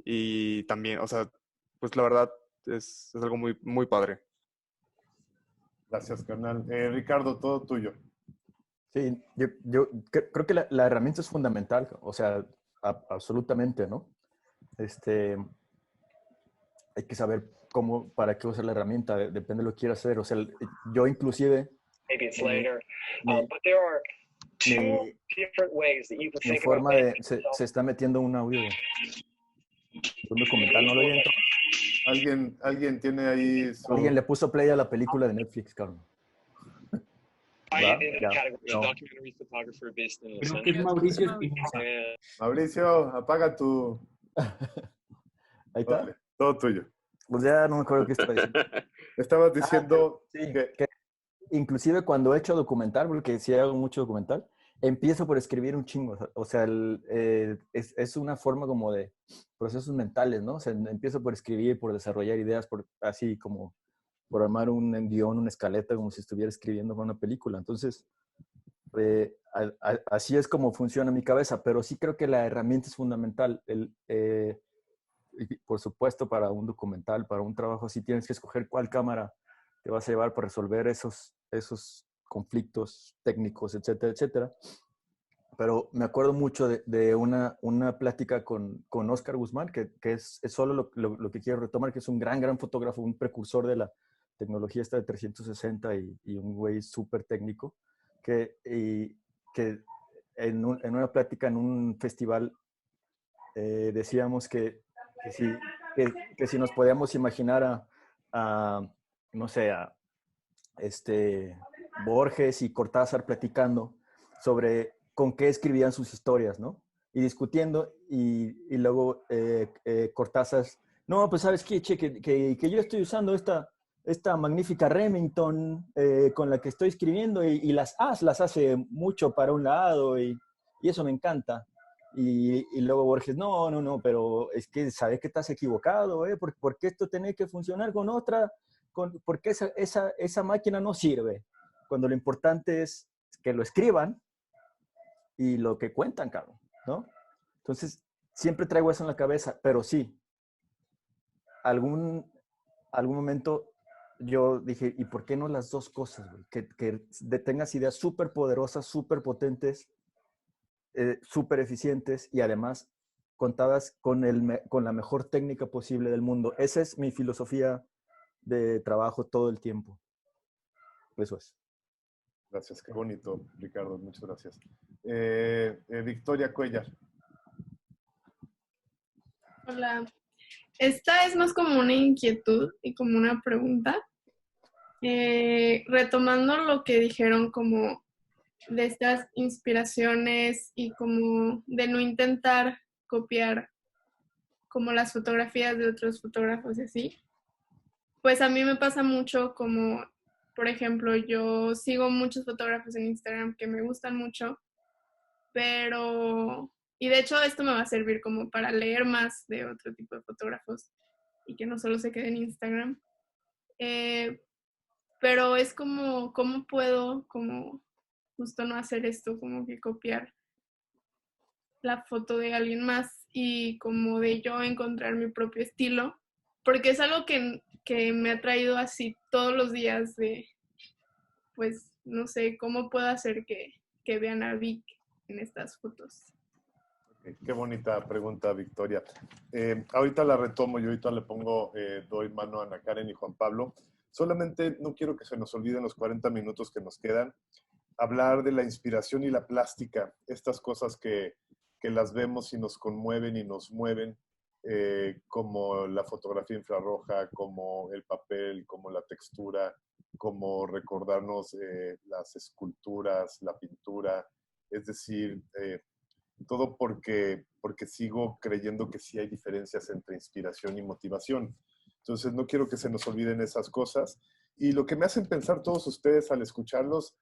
Y también, o sea, pues la verdad es algo muy, muy padre. Gracias, carnal. Ricardo, todo tuyo. Sí, yo creo que la herramienta es fundamental, o sea, absolutamente, ¿no? Hay que saber para qué usar la herramienta, depende de lo que quieras hacer. O sea, yo inclusive, mi forma se está metiendo un audio de un documental, ¿no lo oyen? ¿Alguien tiene ahí su... Alguien le puso play a la película de Netflix, cabrón. Creo que es Mauricio Espinosa. Mauricio, apaga tu... Ahí está. Vale, todo tuyo. Pues ya no me acuerdo qué estaba diciendo. Estabas diciendo que inclusive cuando he hecho documental, porque sí hago mucho documental, empiezo por escribir un chingo. O sea, es una forma como de procesos mentales, ¿no? O sea, empiezo por escribir, por desarrollar ideas, así como por armar un guión, una escaleta, como si estuviera escribiendo para una película. Entonces, así es como funciona mi cabeza, pero sí creo que la herramienta es fundamental. Y por supuesto, para un documental, para un trabajo así, tienes que escoger cuál cámara te vas a llevar para resolver esos conflictos técnicos, etcétera, etcétera. Pero me acuerdo mucho de una plática con Oscar Guzmán, que es solo lo que quiero retomar, que es un gran fotógrafo, un precursor de la tecnología esta de 360 y un güey súper técnico, que en una plática en un festival decíamos que si nos podíamos imaginar no sé, Borges y Cortázar platicando sobre con qué escribían sus historias, ¿no? y discutiendo, y luego Cortázar, no, pues sabes qué, che, que yo estoy usando esta magnífica Remington con la que estoy escribiendo y las As las hace mucho para un lado y eso me encanta. Y luego Borges, no, pero es que sabes que estás equivocado, porque esto tiene que funcionar con otra, porque esa máquina no sirve, cuando lo importante es que lo escriban y lo que cuentan, cabrón, ¿no? Entonces, siempre traigo eso en la cabeza, pero sí, algún momento yo dije, ¿y por qué no las dos cosas, güey? Que tengas ideas súper poderosas, súper potentes, súper eficientes y además contadas con la mejor técnica posible del mundo. Esa es mi filosofía de trabajo todo el tiempo. Eso es. Gracias, qué bonito, Ricardo, muchas gracias. Victoria Cuellar. Hola. Esta es más como una inquietud y como una pregunta. Retomando lo que dijeron como de estas inspiraciones y como de no intentar copiar como las fotografías de otros fotógrafos y así. Pues a mí me pasa mucho como, por ejemplo, yo sigo muchos fotógrafos en Instagram que me gustan mucho, pero, y de hecho esto me va a servir como para leer más de otro tipo de fotógrafos y que no solo se quede en Instagram. Pero es como, ¿cómo puedo como justo no hacer esto, como que copiar la foto de alguien más y como de yo encontrar mi propio estilo? Porque es algo que me ha traído así todos los días de, pues, no sé, ¿cómo puedo hacer que vean a Vic en estas fotos? Qué bonita pregunta, Victoria. Ahorita la retomo y ahorita le pongo, doy mano a Ana Karen y Juan Pablo. Solamente no quiero que se nos olviden los 40 minutos que nos quedan, hablar de la inspiración y la plástica, estas cosas que las vemos y nos conmueven y nos mueven, como la fotografía infrarroja, como el papel, como la textura, como recordarnos las esculturas, la pintura, es decir, todo porque sigo creyendo que sí hay diferencias entre inspiración y motivación. Entonces, no quiero que se nos olviden esas cosas. Y lo que me hacen pensar todos ustedes al escucharlos,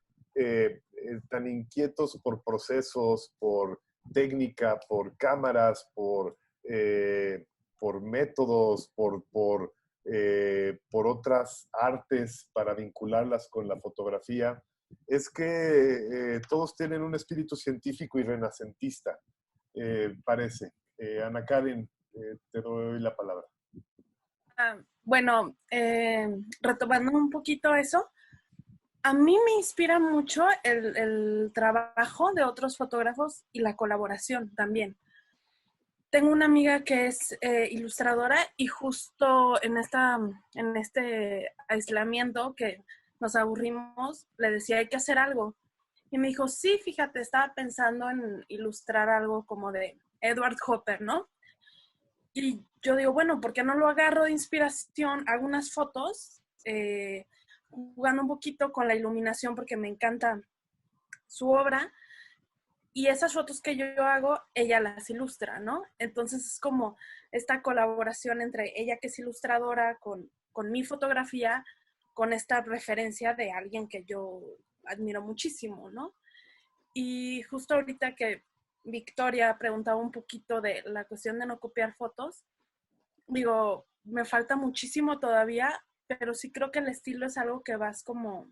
tan inquietos por procesos, por técnica, por cámaras, por métodos, por otras artes para vincularlas con la fotografía, es que todos tienen un espíritu científico y renacentista, parece. Ana Karen, te doy la palabra. Bueno, retomando un poquito eso, a mí me inspira mucho el trabajo de otros fotógrafos y la colaboración también. Tengo una amiga que es ilustradora y justo en este aislamiento que nos aburrimos, le decía, hay que hacer algo. Y me dijo, sí, fíjate, estaba pensando en ilustrar algo como de Edward Hopper, ¿no? Y yo digo, bueno, ¿por qué no lo agarro de inspiración? Hago unas fotos, jugando un poquito con la iluminación porque me encanta su obra. Y esas fotos que yo hago, ella las ilustra, ¿no? Entonces es como esta colaboración entre ella que es ilustradora con mi fotografía, con esta referencia de alguien que yo admiro muchísimo, ¿no? Y justo ahorita que Victoria preguntaba un poquito de la cuestión de no copiar fotos, digo, me falta muchísimo todavía, pero sí creo que el estilo es algo que vas como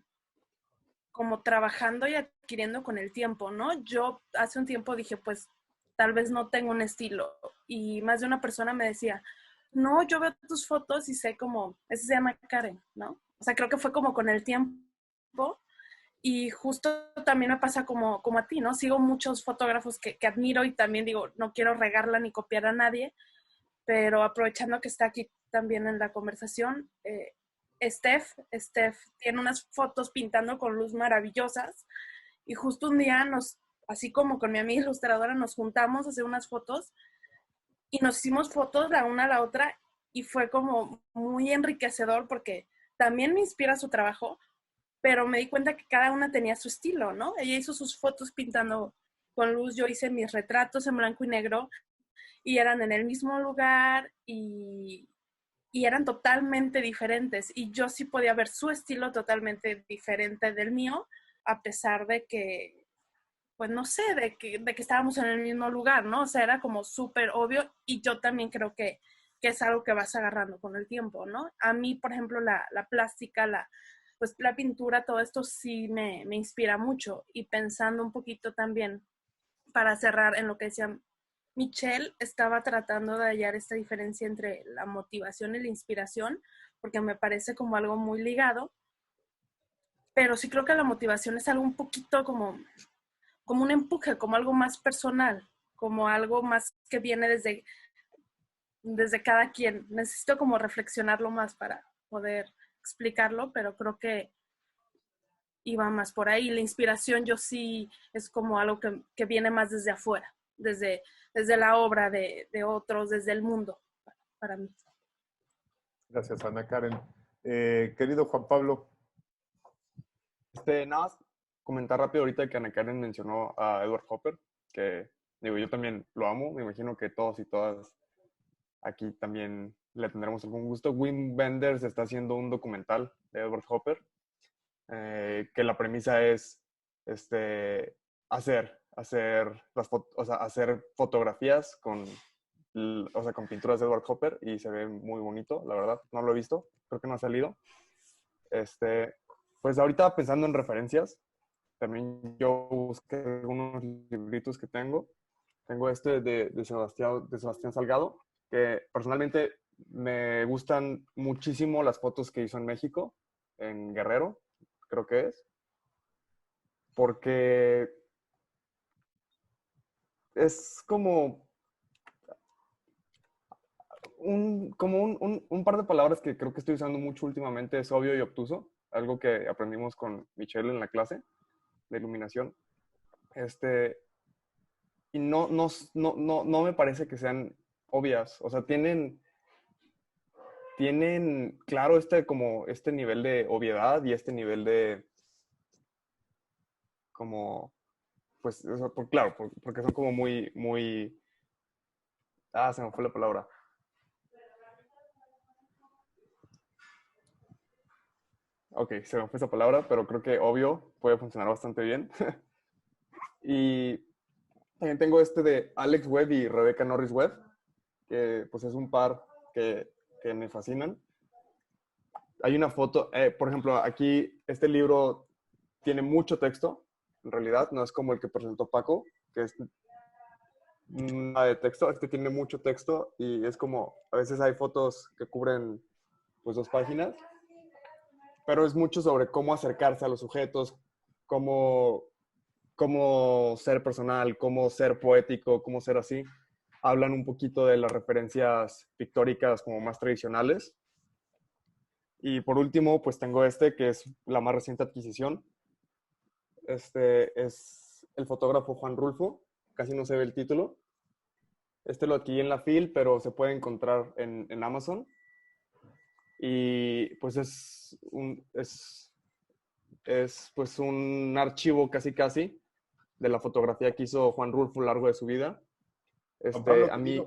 trabajando y adquiriendo con el tiempo, ¿no? Yo hace un tiempo dije, pues, tal vez no tengo un estilo. Y más de una persona me decía, no, yo veo tus fotos y sé como, ese se llama Karen, ¿no? O sea, creo que fue como con el tiempo. Y justo también me pasa como a ti, ¿no? Sigo muchos fotógrafos que admiro y también digo, no quiero regarla ni copiar a nadie, pero aprovechando que está aquí también en la conversación, Steph tiene unas fotos pintando con luz maravillosas y justo un día así como con mi amiga ilustradora, nos juntamos a hacer unas fotos y nos hicimos fotos la una a la otra y fue como muy enriquecedor porque también me inspira su trabajo, pero me di cuenta que cada una tenía su estilo, ¿no? Ella hizo sus fotos pintando con luz yo hice mis retratos en blanco y negro y eran en el mismo lugar y eran totalmente diferentes. Y yo sí podía ver su estilo totalmente diferente del mío, a pesar de que, pues no sé, de que estábamos en el mismo lugar, ¿no? O sea, era como súper obvio y yo también creo que es algo que vas agarrando con el tiempo, ¿no? A mí, por ejemplo, la plástica, pues la pintura, todo esto sí me inspira mucho. Y pensando un poquito también, para cerrar en lo que decía Michelle, estaba tratando de hallar esta diferencia entre la motivación y la inspiración, porque me parece como algo muy ligado, pero sí creo que la motivación es algo un poquito como un empuje, como algo más personal, como algo más que viene desde cada quien. Necesito como reflexionarlo más para poder explicarlo, pero creo que iba más por ahí. La inspiración yo sí es como algo que viene más desde afuera, desde la obra de otros, desde el mundo, para mí. Gracias, Ana Karen. Querido Juan Pablo. Nada más comentar rápido ahorita que Ana Karen mencionó a Edward Hopper, que digo, yo también lo amo, me imagino que todos y todas aquí también le tendremos algún gusto. Wim Wenders está haciendo un documental de Edward Hopper, que la premisa es hacer fotografías con pinturas de Edward Hopper y se ve muy bonito, la verdad. No lo he visto, creo que no ha salido. Pues ahorita pensando en referencias, también yo busqué algunos libritos que tengo. Tengo de Sebastián Salgado, que personalmente me gustan muchísimo las fotos que hizo en México, en Guerrero, creo que es, porque es como un par de palabras que creo que estoy usando mucho últimamente, es obvio y obtuso, algo que aprendimos con Michelle en la clase de iluminación. Y no me parece que sean obvias, o sea, tienen claro como este nivel de obviedad y este nivel de como, pues, o sea, claro, porque son como muy, se me fue la palabra. Ok, se me fue esa palabra, pero creo que obvio puede funcionar bastante bien. Y también tengo de Alex Webb y Rebecca Norris Webb, que pues es un par que me fascinan. Hay una foto, por ejemplo, aquí este libro tiene mucho texto, en realidad, no es como el que presentó Paco, que es nada de texto. Este tiene mucho texto y es como, a veces hay fotos que cubren pues 2 páginas, pero es mucho sobre cómo acercarse a los sujetos, cómo ser personal, cómo ser poético, cómo ser así. Hablan un poquito de las referencias pictóricas como más tradicionales. Y por último, pues tengo que es la más reciente adquisición. Es el fotógrafo Juan Rulfo, casi no se ve el título. Lo adquirí en la FIL, pero se puede encontrar en Amazon. Y pues es pues un archivo casi de la fotografía que hizo Juan Rulfo a lo largo de su vida. Juan Pablo, a mí...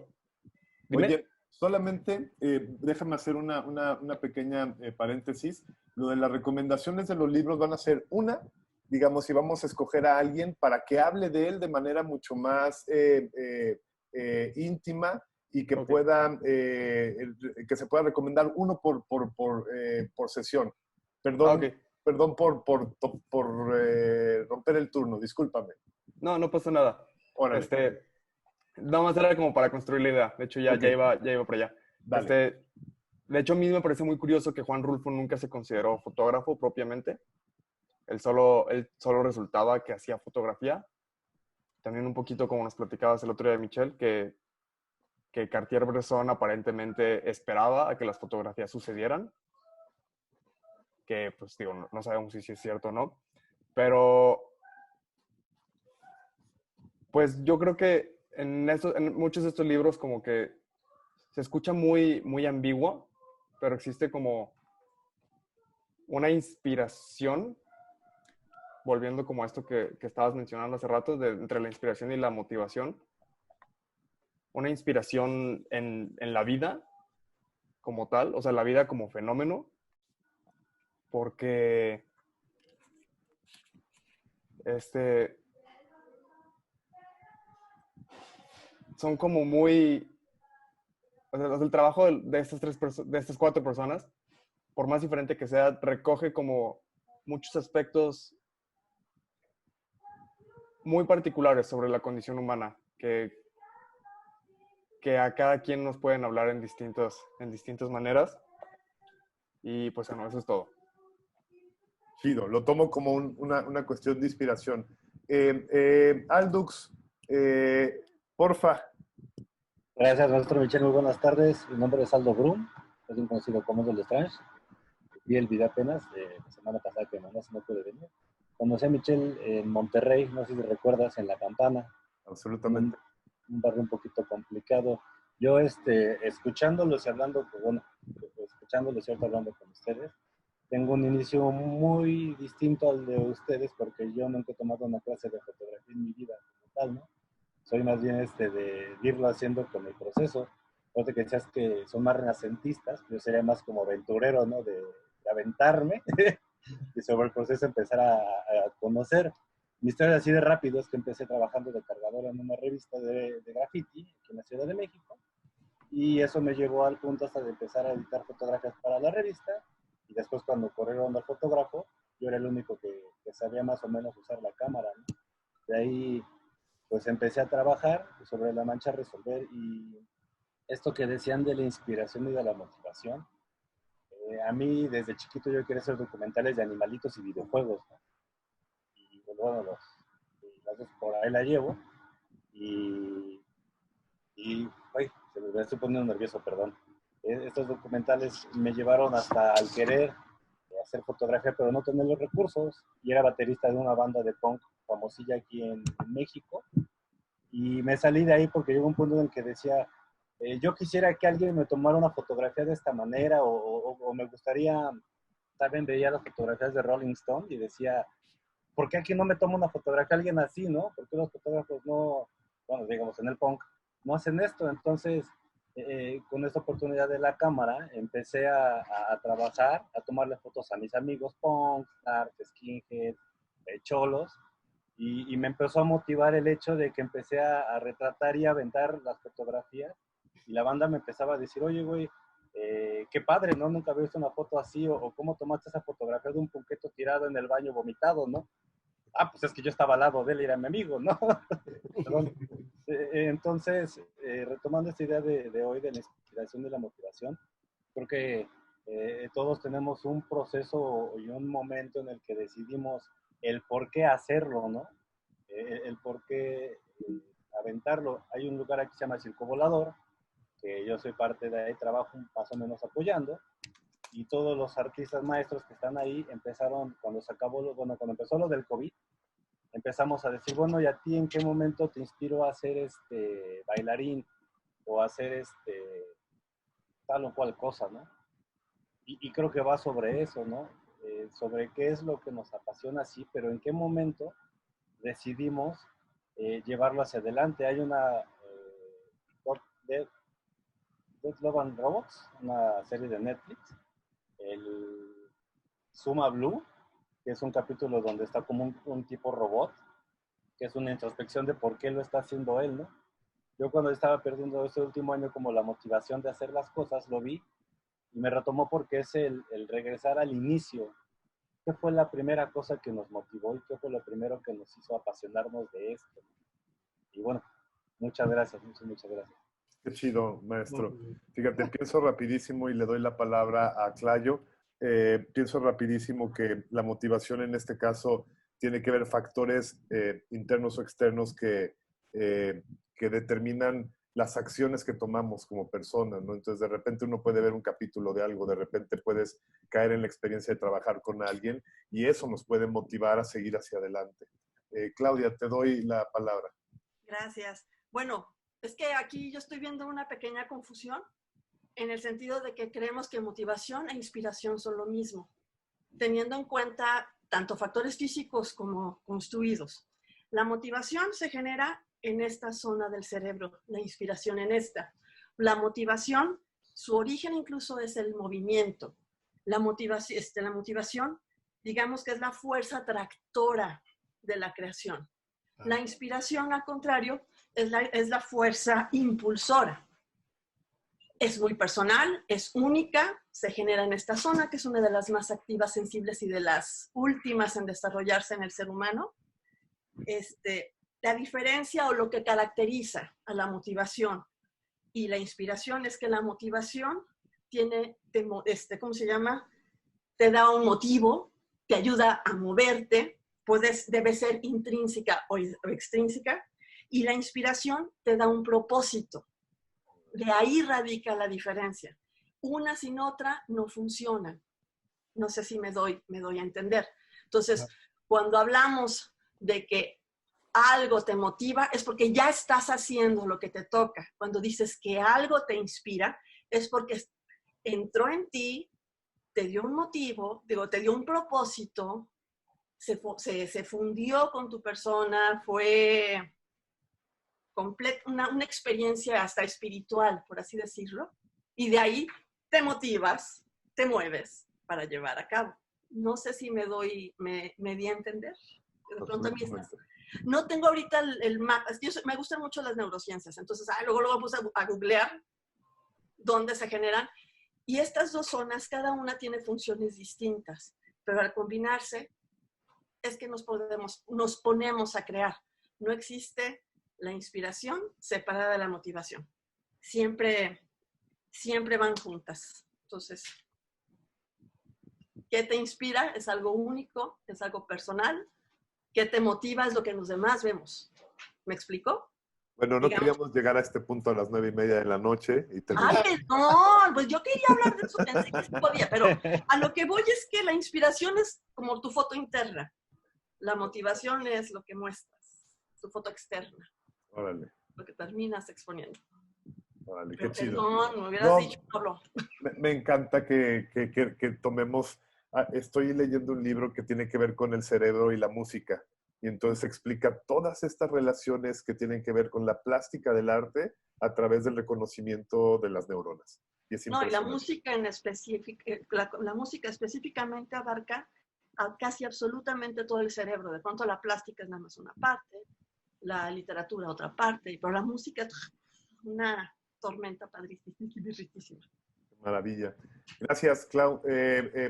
Dime. Oye, solamente déjame hacer una pequeña paréntesis. Lo de las recomendaciones de los libros van a ser digamos, si vamos a escoger a alguien para que hable de él de manera mucho más íntima y que que se pueda recomendar uno por sesión. Perdón, perdón por romper el turno, discúlpame. No pasa nada. Nada más era como para construir la idea. De hecho, ya iba por allá. De hecho, a mí me parece muy curioso que Juan Rulfo nunca se consideró fotógrafo propiamente. Él solo resultaba que hacía fotografía. También un poquito como nos platicabas el otro día de Michelle, que Cartier-Bresson aparentemente esperaba a que las fotografías sucedieran. Que, pues, digo, no sabemos si es cierto o no. Pero, pues, yo creo que en muchos de estos libros como que se escucha muy ambiguo, pero existe como una inspiración volviendo como a esto que estabas mencionando hace rato, entre la inspiración y la motivación. Una inspiración en la vida como tal, o sea, la vida como fenómeno, porque son como muy, o sea, el trabajo de estas 4 personas, por más diferente que sea, recoge como muchos aspectos muy particulares sobre la condición humana, que a cada quien nos pueden hablar en distintas maneras. Y pues bueno, eso es todo. Chido, lo tomo como una cuestión de inspiración. Aldux, porfa. Gracias, maestro Michel. Muy buenas tardes. Mi nombre es Aldo Brum, es un conocido como The Strange. Vi el video apenas la semana pasada que no pude venir. Conocí a Michel en Monterrey, no sé si recuerdas, en La Campana. Absolutamente. Un barrio un poquito complicado. Yo, escuchándolos y hablando, pues bueno, escuchándolos y hablando con ustedes, tengo un inicio muy distinto al de ustedes porque yo nunca he tomado una clase de fotografía en mi vida como tal, ¿no? Soy más bien de irlo haciendo con el proceso. Porque que decías que son más renacentistas, yo sería más como aventurero, ¿no? De aventarme y sobre el proceso empezar a conocer. Mi historia así de rápido es que empecé trabajando de cargador en una revista de graffiti aquí en la Ciudad de México y eso me llevó al punto hasta de empezar a editar fotografías para la revista y después cuando corrieron al fotógrafo yo era el único que sabía más o menos usar la cámara, ¿no? De ahí pues empecé a trabajar sobre la mancha, a resolver y esto que decían de la inspiración y de la motivación, a mí desde chiquito yo quería hacer documentales de animalitos y videojuegos, ¿no? Y bueno, las dos por ahí la llevo y ay, me estoy poniendo nervioso, perdón. Estos documentales me llevaron hasta al querer hacer fotografía, pero no tener los recursos. Y era baterista de una banda de punk famosilla aquí en México. Y me salí de ahí porque llegó un punto en el que decía, yo quisiera que alguien me tomara una fotografía de esta manera o me gustaría, ¿saben? Veía las fotografías de Rolling Stone y decía, ¿por qué aquí no me toma una fotografía alguien así, no? ¿Por qué los fotógrafos no, bueno, digamos en el punk, no hacen esto? Entonces, con esta oportunidad de la cámara, empecé a trabajar, a tomarle fotos a mis amigos punk, dark, skinhead, cholos, y me empezó a motivar el hecho de que empecé a retratar y a aventar las fotografías, y la banda me empezaba a decir, oye, güey, qué padre, ¿no? Nunca había visto una foto así, o cómo tomaste esa fotografía de un punqueto tirado en el baño vomitado, ¿no? Ah, pues es que yo estaba al lado de él y era mi amigo, ¿no? Entonces, retomando esta idea de hoy de la inspiración y la motivación, creo que todos tenemos un proceso y un momento en el que decidimos el por qué hacerlo, ¿no? El por qué aventarlo. Hay un lugar aquí que se llama Circo Volador, que yo soy parte de ahí, trabajo más o menos apoyando, y todos los artistas maestros que están ahí empezaron, cuando cuando empezó lo del COVID, empezamos a decir, bueno, ¿y a ti en qué momento te inspiró a hacer bailarín o a hacer tal o cual cosa, ¿no? Y creo que va sobre eso, ¿no? Sobre qué es lo que nos apasiona, sí, pero en qué momento decidimos llevarlo hacia adelante. Hay una Dead Love and Robots, una serie de Netflix, el Suma Blue, que es un capítulo donde está como un tipo robot, que es una introspección de por qué lo está haciendo él, ¿no? Yo cuando estaba perdiendo este último año como la motivación de hacer las cosas, lo vi y me retomó porque es el regresar al inicio. ¿Qué fue la primera cosa que nos motivó y qué fue lo primero que nos hizo apasionarnos de esto? Y bueno, muchas gracias, muchas gracias. Qué chido, maestro. Fíjate, pienso rapidísimo y le doy la palabra a Clayo. Pienso rapidísimo que la motivación en este caso tiene que ver factores internos o externos que determinan las acciones que tomamos como personas, ¿no? Entonces, de repente uno puede ver un capítulo de algo, de repente puedes caer en la experiencia de trabajar con alguien y eso nos puede motivar a seguir hacia adelante. Claudia, te doy la palabra. Gracias. Bueno, es que aquí yo estoy viendo una pequeña confusión en el sentido de que creemos que motivación e inspiración son lo mismo, teniendo en cuenta tanto factores físicos como construidos. La motivación se genera en esta zona del cerebro, la inspiración en esta. La motivación, su origen incluso es el movimiento. La motivación, digamos que es la fuerza tractora de la creación. La inspiración, al contrario, es la fuerza impulsora. Es muy personal, es única, se genera en esta zona, que es una de las más activas, sensibles y de las últimas en desarrollarse en el ser humano. La diferencia o lo que caracteriza a la motivación y la inspiración es que la motivación tiene, ¿cómo se llama? Te da un motivo, te ayuda a moverte, debe ser intrínseca o extrínseca, y la inspiración te da un propósito. De ahí radica la diferencia. Una sin otra no funciona. No sé si me doy a entender. Entonces, cuando hablamos de que algo te motiva, es porque ya estás haciendo lo que te toca. Cuando dices que algo te inspira, es porque entró en ti, te dio un motivo, te dio un propósito, se fundió con tu persona, fue una experiencia hasta espiritual, por así decirlo, y de ahí te motivas, te mueves para llevar a cabo. No sé si me di a entender. De pronto a mí no tengo ahorita el mapa. Me gustan mucho las neurociencias, entonces luego puse a googlear dónde se generan. Y estas dos zonas, cada una tiene funciones distintas, pero al combinarse es que nos ponemos a crear. No existe la inspiración separada de la motivación. Siempre van juntas. Entonces, ¿qué te inspira? Es algo único, es algo personal. ¿Qué te motiva? Es lo que los demás vemos. ¿Me explico? Bueno, no queríamos llegar a este punto a las 9:30 de la noche. ¡Ay, perdón! Pues yo quería hablar de eso, pensé que sí podía, pero a lo que voy es que la inspiración es como tu foto interna. La motivación es lo que muestras, tu foto externa. Órale. Lo que terminas exponiendo. Órale, Pero qué chido. perdón, me hubieras dicho, Pablo. Me encanta que tomemos... Estoy leyendo un libro que tiene que ver con el cerebro y la música. Y entonces explica todas estas relaciones que tienen que ver con la plástica del arte a través del reconocimiento de las neuronas. Y es y la música la música específicamente abarca casi absolutamente todo el cerebro. De pronto la plástica es nada más una parte, la literatura otra parte, pero la música es una tormenta padrísima. Maravilla. Gracias, Clau.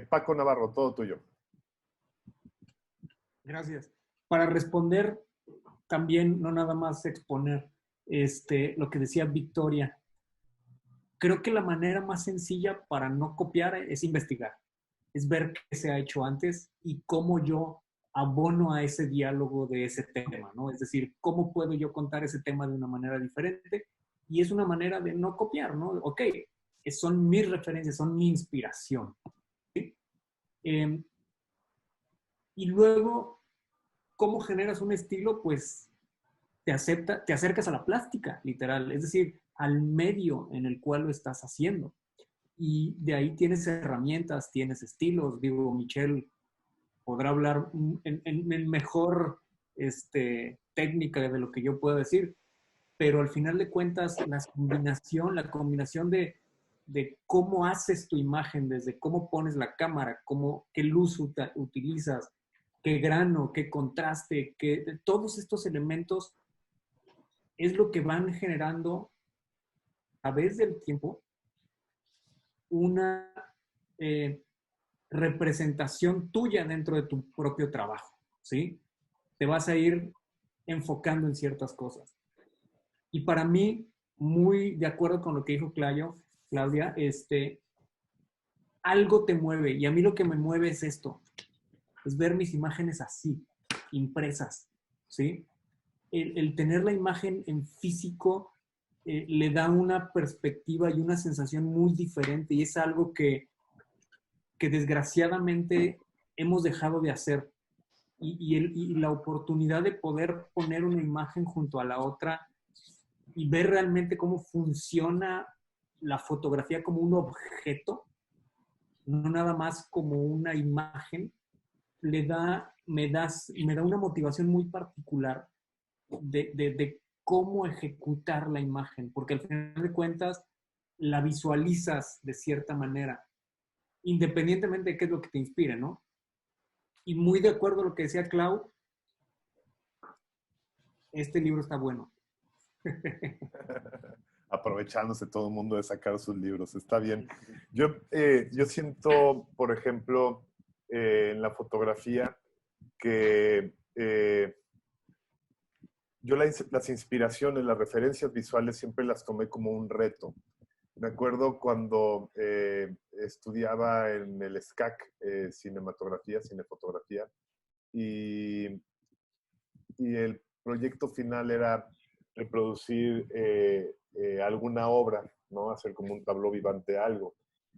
Paco Navarro, todo tuyo. Gracias. Para responder, también no nada más exponer lo que decía Victoria. Creo que la manera más sencilla para no copiar es investigar. Es ver qué se ha hecho antes y cómo yo abono a ese diálogo de ese tema, ¿no? Es decir, cómo puedo yo contar ese tema de una manera diferente, y es una manera de no copiar, ¿no? Ok, son mis referencias, son mi inspiración. ¿Sí? Y luego, ¿cómo generas un estilo? Pues te acercas a la plástica, literal, es decir, al medio en el cual lo estás haciendo. Y de ahí tienes herramientas, tienes estilos. Digo, Michelle podrá hablar en mejor técnica de lo que yo puedo decir, pero al final de cuentas la combinación de cómo haces tu imagen, desde cómo pones la cámara, qué luz utilizas, qué grano, qué contraste, todos estos elementos es lo que van generando a través del tiempo una representación tuya dentro de tu propio trabajo, ¿sí? Te vas a ir enfocando en ciertas cosas. Y para mí, muy de acuerdo con lo que dijo Claudia, algo te mueve. Y a mí lo que me mueve es esto, es ver mis imágenes así, impresas, ¿sí? El tener la imagen en físico le da una perspectiva y una sensación muy diferente, y es algo que desgraciadamente hemos dejado de hacer. Y la oportunidad de poder poner una imagen junto a la otra y ver realmente cómo funciona la fotografía como un objeto, no nada más como una imagen, me da una motivación muy particular de cómo ejecutar la imagen, porque al final de cuentas la visualizas de cierta manera, independientemente de qué es lo que te inspire, ¿no? Y muy de acuerdo a lo que decía Clau, este libro está bueno. Aprovechándose todo el mundo de sacar sus libros, está bien. Yo siento, por ejemplo, en la fotografía, que yo las inspiraciones, las referencias visuales siempre las tomé como un reto. Me acuerdo cuando estudiaba en el SCAC, cinefotografía, y el proyecto final era reproducir alguna obra, ¿no? Hacer como un tabló vivante, algo.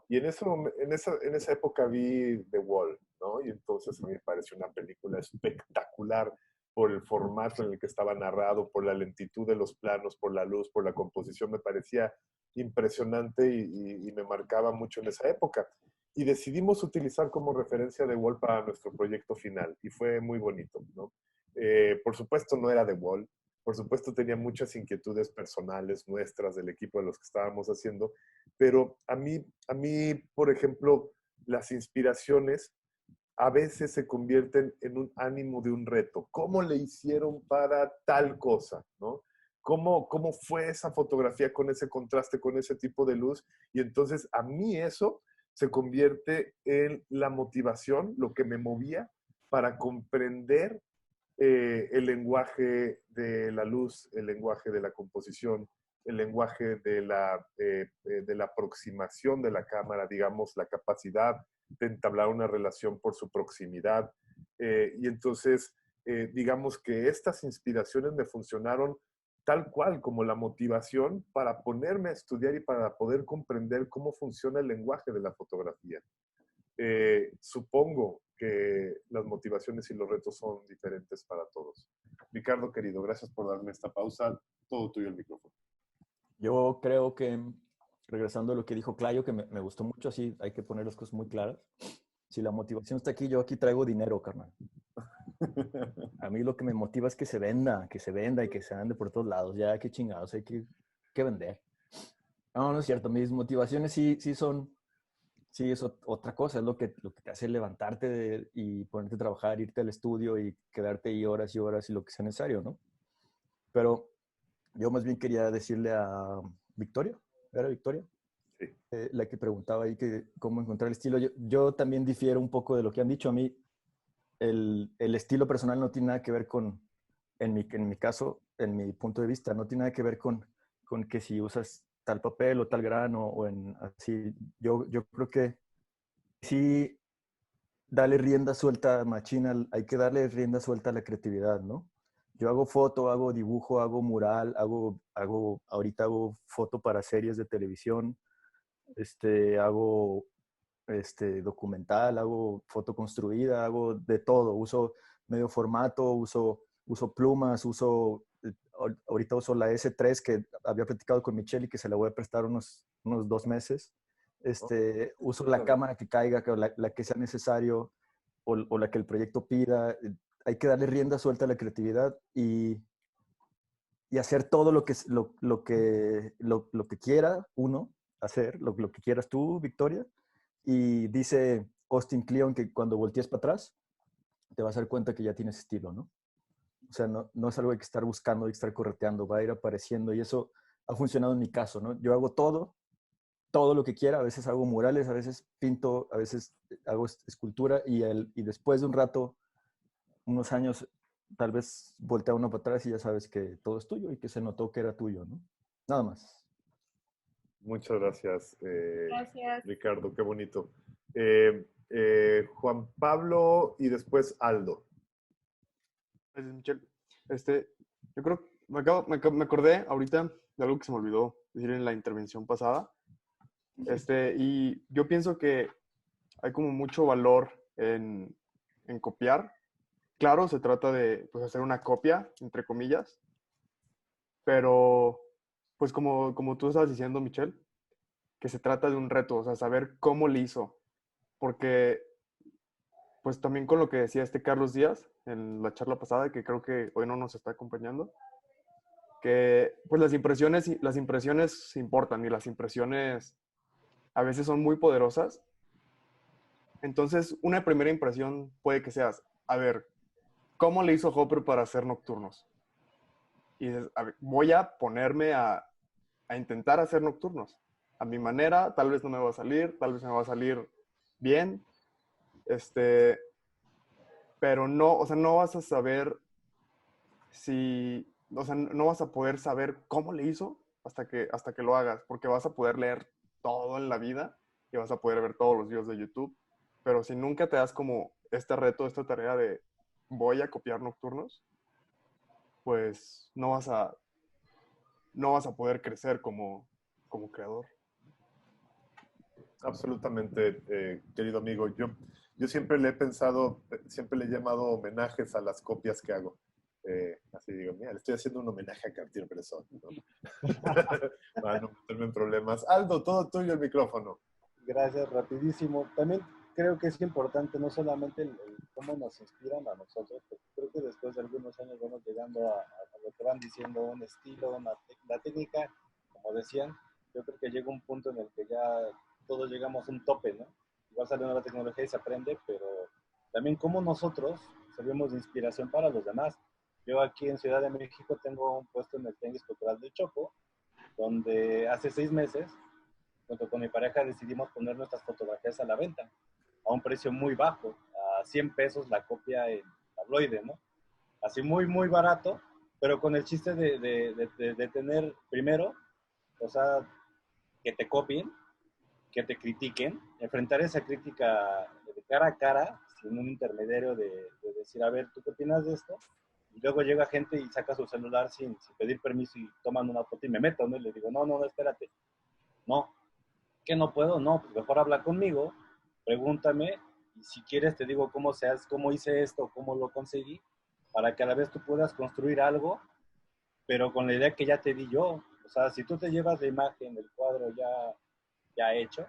Y en esa época vi The Wall, ¿no? Y entonces a mí me pareció una película espectacular por el formato en el que estaba narrado, por la lentitud de los planos, por la luz, por la composición. Me parecía impresionante y me marcaba mucho en esa época. Y decidimos utilizar como referencia The Wall para nuestro proyecto final. Y fue muy bonito, ¿no? Por supuesto no era The Wall, por supuesto tenía muchas inquietudes personales nuestras del equipo de los que estábamos haciendo, pero a mí, por ejemplo, las inspiraciones a veces se convierten en un ánimo de un reto. ¿Cómo le hicieron para tal cosa? ¿No? ¿Cómo fue esa fotografía con ese contraste, con ese tipo de luz? Y entonces a mí eso se convierte en la motivación, lo que me movía para comprender el lenguaje de la luz, el lenguaje de la composición, el lenguaje de la aproximación de la cámara, digamos, la capacidad de entablar una relación por su proximidad. Y entonces, digamos que estas inspiraciones me funcionaron tal cual como la motivación para ponerme a estudiar y para poder comprender cómo funciona el lenguaje de la fotografía. Supongo que las motivaciones y los retos son diferentes para todos. Ricardo, querido, gracias por darme esta pausa. Todo tuyo el micrófono. Yo creo que, regresando a lo que dijo Clayo, que me gustó mucho, así hay que poner las cosas muy claras. Si la motivación está aquí, yo aquí traigo dinero, carnal. A mí lo que me motiva es que se venda y que se ande por todos lados. Ya, qué chingados, hay que vender. No, no es cierto. Mis motivaciones sí son... Sí, es otra cosa, es lo que te hace levantarte y ponerte a trabajar, irte al estudio y quedarte ahí horas y horas y lo que sea necesario, ¿no? Pero yo más bien quería decirle a Victoria, ¿era Victoria? Sí. La que preguntaba ahí que cómo encontrar el estilo. Yo también difiero un poco de lo que han dicho. A mí el estilo personal no tiene nada que ver con, en mi caso, en mi punto de vista, no tiene nada que ver con que si usas tal papel o tal grano o en así. Yo creo que sí, dale rienda suelta, machina, hay que darle rienda suelta a la creatividad, ¿no? Yo hago foto, hago dibujo, hago mural, ahorita hago foto para series de televisión, hago documental, hago foto construida, hago de todo, uso medio formato, uso plumas, ahorita uso la S3 que había platicado con Michelle y que se la voy a prestar unos 2 meses. Uso la cámara que caiga, la que sea necesario o la que el proyecto pida. Hay que darle rienda suelta a la creatividad y hacer todo lo que quiera uno hacer, lo que quieras tú, Victoria. Y dice Austin Kleon que cuando voltees para atrás te vas a dar cuenta que ya tienes estilo, ¿no? O sea, no es algo que hay que estar buscando, hay que estar correteando, va a ir apareciendo y eso ha funcionado en mi caso, ¿no? Yo hago todo lo que quiera, a veces hago murales, a veces pinto, a veces hago escultura y después de un rato, unos años, tal vez voltea uno para atrás y ya sabes que todo es tuyo y que se notó que era tuyo, ¿no? Nada más. Muchas gracias, Gracias. Ricardo, qué bonito. Juan Pablo y después Aldo. Gracias, Michelle. Yo creo, me acordé ahorita de algo que se me olvidó decir en la intervención pasada. Y yo pienso que hay como mucho valor en copiar. Claro, se trata de pues, hacer una copia, entre comillas, pero pues como tú estabas diciendo, Michelle, que se trata de un reto, o sea, saber cómo le hizo, porque pues también con lo que decía Carlos Díaz en la charla pasada, que creo que hoy no nos está acompañando, que pues las impresiones importan y las impresiones a veces son muy poderosas. Entonces, una primera impresión puede que seas, a ver, ¿cómo le hizo Hopper para hacer nocturnos? Y dices, a ver, voy a ponerme a intentar hacer nocturnos. A mi manera, tal vez no me va a salir, tal vez me va a salir bien, pero no, o sea, no vas a saber o sea, no vas a poder saber cómo le hizo hasta que lo hagas, porque vas a poder leer todo en la vida y vas a poder ver todos los videos de YouTube, pero si nunca te das como este reto, esta tarea de voy a copiar nocturnos, pues no vas a poder crecer como creador. Absolutamente, querido amigo. Yo siempre le he pensado, siempre le he llamado homenajes a las copias que hago. Así digo, mira, le estoy haciendo un homenaje a Cartier-Bresson, ¿no? Para no meterme en problemas. Aldo, todo tuyo el micrófono. Gracias, rapidísimo. También creo que es importante no solamente el cómo nos inspiran a nosotros, porque creo que después de algunos años vamos llegando a lo que van diciendo, un estilo, la técnica, como decían, yo creo que llega un punto en el que ya todos llegamos a un tope, ¿no? Igual sale nueva tecnología y se aprende, pero también cómo nosotros servimos de inspiración para los demás. Yo aquí en Ciudad de México tengo un puesto en el Tianguis Cultural del Chopo, donde hace 6 meses, junto con mi pareja, decidimos poner nuestras fotografías a la venta a un precio muy bajo, a 100 pesos la copia en tabloide, ¿no? Así muy, muy barato, pero con el chiste de tener, primero, o sea, que te copien, que te critiquen, enfrentar esa crítica de cara a cara, sin un intermediario de decir, a ver, ¿tú qué opinas de esto? Y luego llega gente y saca su celular sin pedir permiso y toman una foto y me meto, ¿no? Y le digo, no, espérate. No, que no puedo, no, pues mejor habla conmigo, pregúntame y si quieres te digo cómo hice esto, cómo lo conseguí, para que a la vez tú puedas construir algo, pero con la idea que ya te di yo. O sea, si tú te llevas la imagen, el cuadro ya hecho,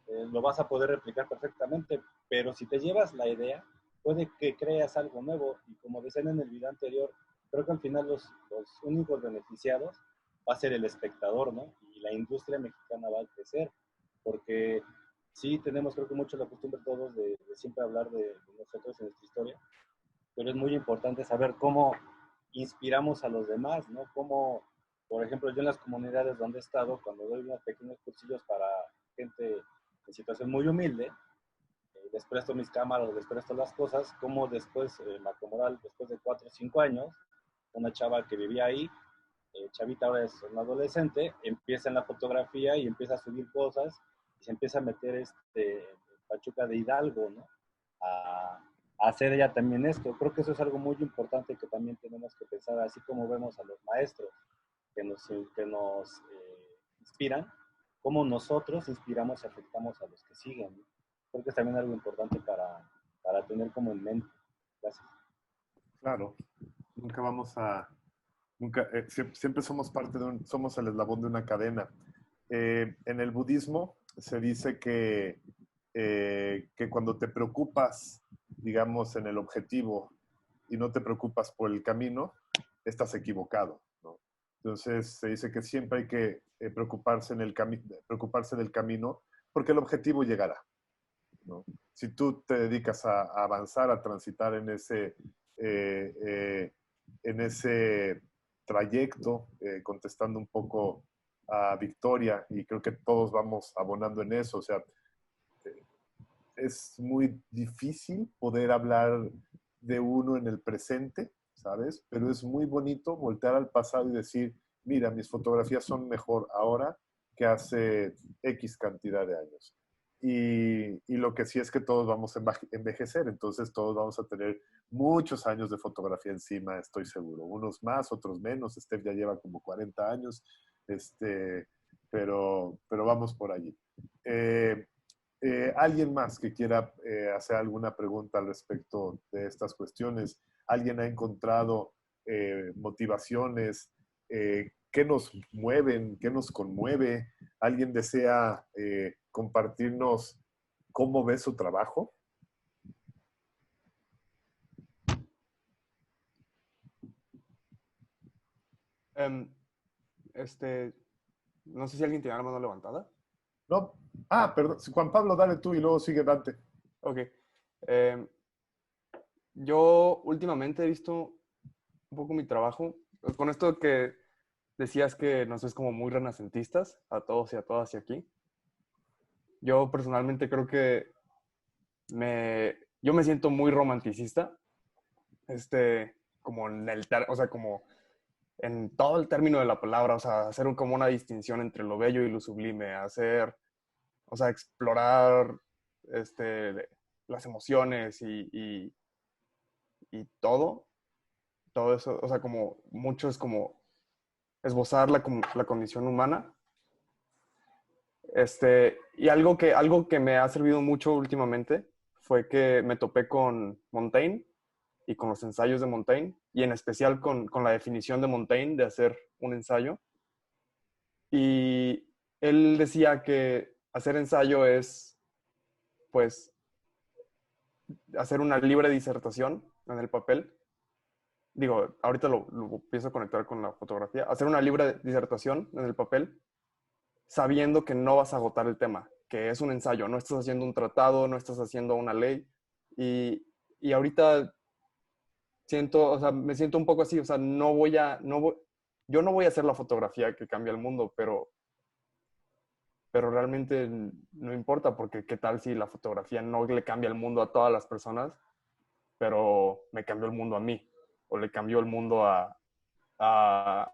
lo vas a poder replicar perfectamente, pero si te llevas la idea, puede que creas algo nuevo y como decían en el video anterior, creo que al final los únicos beneficiados va a ser el espectador, ¿no? Y la industria mexicana va a crecer, porque sí tenemos creo que mucho la costumbre todos de siempre hablar de nosotros en nuestra historia, pero es muy importante saber cómo inspiramos a los demás, ¿no? Cómo, por ejemplo, yo en las comunidades donde he estado, cuando doy unos pequeños cursillos para gente en situación muy humilde, les presto mis cámaras, les presto las cosas, como después, Macomoral, después de 4 o 5 años, una chava que vivía ahí, chavita ahora es una adolescente, empieza en la fotografía y empieza a subir cosas y se empieza a meter Pachuca de Hidalgo, ¿no? A hacer ella también esto. Creo que eso es algo muy importante que también tenemos que pensar, así como vemos a los maestros que nos inspiran, cómo nosotros inspiramos y afectamos a los que siguen, ¿no? Creo que es también algo importante para tener como en mente. Gracias. Claro, siempre somos somos el eslabón de una cadena. En el budismo se dice que cuando te preocupas, digamos, en el objetivo y no te preocupas por el camino, estás equivocado, ¿no? Entonces se dice que siempre hay que preocuparse del camino porque el objetivo llegará, ¿no? Si tú te dedicas a avanzar, a transitar en ese trayecto, contestando un poco a Victoria, y creo que todos vamos abonando en eso, o sea, es muy difícil poder hablar de uno en el presente, ¿sabes? Pero es muy bonito voltear al pasado y decir, mira, mis fotografías son mejor ahora que hace X cantidad de años. Y lo que sí es que todos vamos a envejecer, entonces todos vamos a tener muchos años de fotografía encima, estoy seguro. Unos más, otros menos. Steph ya lleva como 40 años, pero vamos por allí. ¿Alguien más que quiera hacer alguna pregunta al respecto de estas cuestiones? ¿Alguien ha encontrado motivaciones? ¿Qué nos mueven? ¿Qué nos conmueve? ¿Alguien desea compartirnos cómo ve su trabajo? Em, no sé si alguien tiene la mano levantada. No. Ah, perdón. Juan Pablo, dale tú y luego sigue Dante. Ok. Yo últimamente he visto un poco mi trabajo. Con esto que decías que nos ves como muy renacentistas a todos y a todas y aquí. Yo personalmente creo que yo me siento muy romanticista. Como o sea, como en todo el término de la palabra, o sea, hacer como una distinción entre lo bello y lo sublime, o sea, explorar las emociones y todo eso, o sea, como mucho es como esbozar la condición humana. Y algo que me ha servido mucho últimamente fue que me topé con Montaigne y con los ensayos de Montaigne, y en especial con la definición de Montaigne de hacer un ensayo. Y él decía que hacer ensayo es, pues, hacer una libre disertación en el papel. Digo, ahorita lo pienso conectar con la fotografía. Hacer una libre disertación en el papel, sabiendo que no vas a agotar el tema, que es un ensayo, no estás haciendo un tratado, no estás haciendo una ley. Y ahorita o sea, me siento un poco así, o sea, yo no voy a hacer la fotografía que cambia el mundo, pero realmente no importa, porque qué tal si la fotografía no le cambia el mundo a todas las personas, pero me cambió el mundo a mí, o le cambió el mundo a, a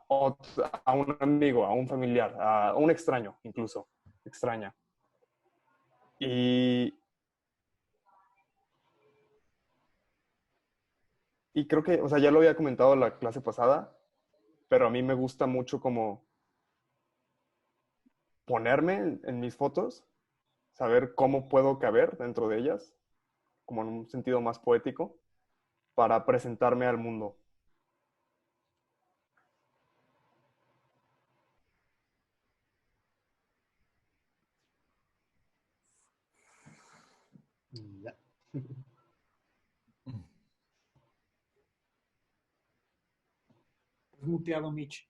un amigo, a un familiar, a un extraño, incluso, extraña. Y creo que, o sea, ya lo había comentado la clase pasada, pero a mí me gusta mucho como ponerme en mis fotos, saber cómo puedo caber dentro de ellas, como en un sentido más poético, para presentarme al mundo. Ya. Has muteado, Mitch.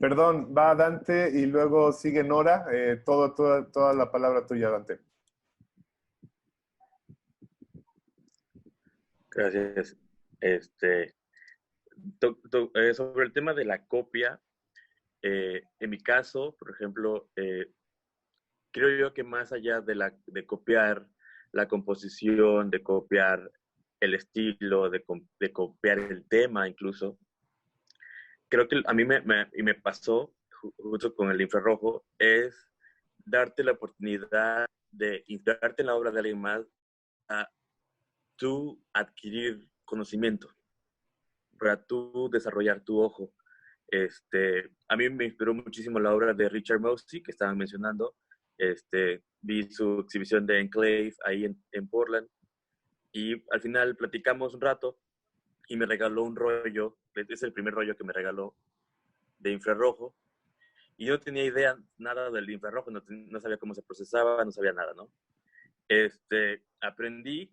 Perdón, va Dante y luego sigue Nora. Toda la palabra tuya, Dante. Gracias. Sobre el tema de la copia, en mi caso, por ejemplo, creo yo que más allá de copiar la composición, de copiar el estilo, de copiar el tema incluso, creo que a mí me pasó justo con el infrarrojo, es darte la oportunidad de inspirarte en la obra de alguien más a tú adquirir conocimiento, para tú desarrollar tu ojo. A mí me inspiró muchísimo la obra de Richard Mosey, que estaban mencionando. Vi su exhibición de Enclave ahí en Portland, y al final platicamos un rato y me regaló un rollo, es el primer rollo que me regaló de infrarrojo, y yo no tenía idea nada del infrarrojo, no sabía cómo se procesaba, no sabía nada, ¿no? Aprendí,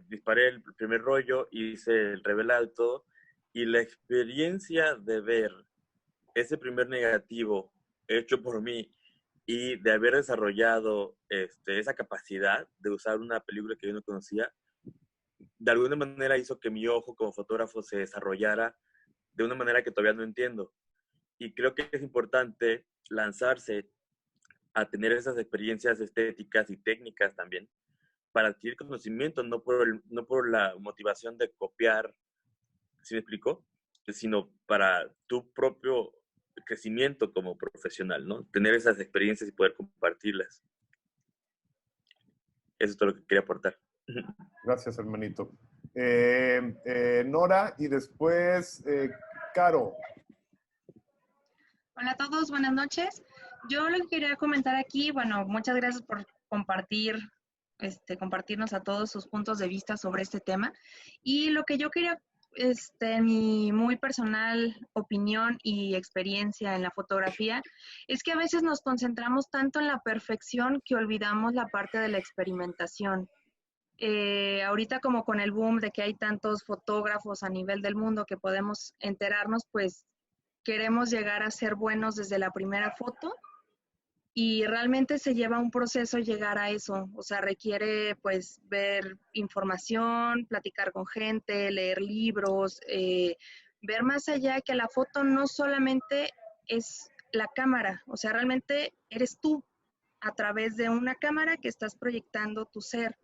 disparé el primer rollo, hice el revelado y todo, y la experiencia de ver ese primer negativo hecho por mí y de haber desarrollado esa capacidad de usar una película que yo no conocía, de alguna manera hizo que mi ojo como fotógrafo se desarrollara de una manera que todavía no entiendo. Y creo que es importante lanzarse a tener esas experiencias estéticas y técnicas también para adquirir conocimiento, no por la motivación de copiar, ¿sí me explico? Sino para tu propio crecimiento como profesional, ¿no? Tener esas experiencias y poder compartirlas. Eso es todo lo que quería aportar. Gracias, hermanito. Nora y después Caro. Hola a todos, buenas noches. Yo lo que quería comentar aquí, bueno, muchas gracias por compartirnos a todos sus puntos de vista sobre este tema. Y lo que yo quería, mi muy personal opinión y experiencia en la fotografía, es que a veces nos concentramos tanto en la perfección que olvidamos la parte de la experimentación. ahorita como con el boom de que hay tantos fotógrafos a nivel del mundo que podemos enterarnos, pues queremos llegar a ser buenos desde la primera foto y realmente se lleva un proceso llegar a eso, o sea, requiere pues ver información, platicar con gente, leer libros, ver más allá que la foto no solamente es la cámara, o sea, realmente eres tú a través de una cámara que estás proyectando tu ser.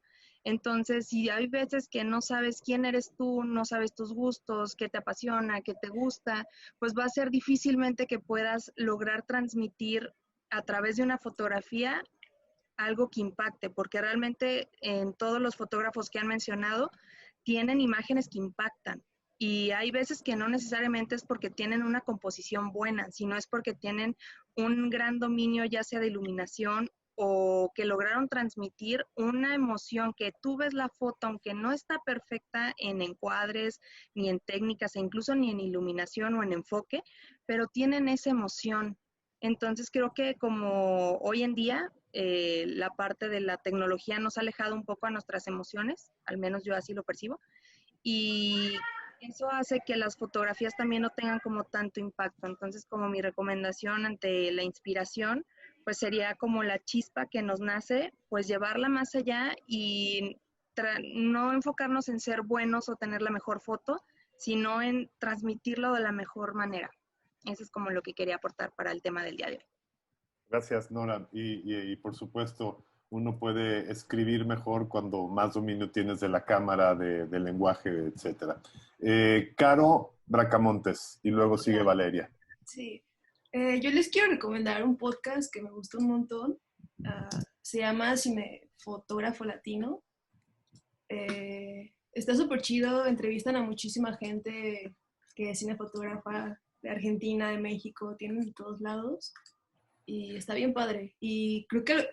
Entonces, si hay veces que no sabes quién eres tú, no sabes tus gustos, qué te apasiona, qué te gusta, pues va a ser difícilmente que puedas lograr transmitir a través de una fotografía algo que impacte, porque realmente en todos los fotógrafos que han mencionado tienen imágenes que impactan. Y hay veces que no necesariamente es porque tienen una composición buena, sino es porque tienen un gran dominio ya sea de iluminación o que lograron transmitir una emoción que tú ves la foto, aunque no está perfecta en encuadres, ni en técnicas, e incluso ni en iluminación o en enfoque, pero tienen esa emoción. Entonces creo que como hoy en día la parte de la tecnología nos ha alejado un poco a nuestras emociones, al menos yo así lo percibo, y eso hace que las fotografías también no tengan como tanto impacto. Entonces, como mi recomendación ante la inspiración, pues sería como la chispa que nos nace, pues llevarla más allá y no enfocarnos en ser buenos o tener la mejor foto, sino en transmitirlo de la mejor manera. Eso es como lo que quería aportar para el tema del día de hoy. Gracias, Nora. Y por supuesto, uno puede escribir mejor cuando más dominio tienes de la cámara, del lenguaje, etc. Caro Bracamontes, y luego sigue Valeria. Sí. Yo les quiero recomendar un podcast que me gustó un montón. Se llama Cinefotógrafo Latino. Está súper chido. Entrevistan a muchísima gente que es cinefotógrafa de Argentina, de México, tienen de todos lados. Y está bien padre. Y creo que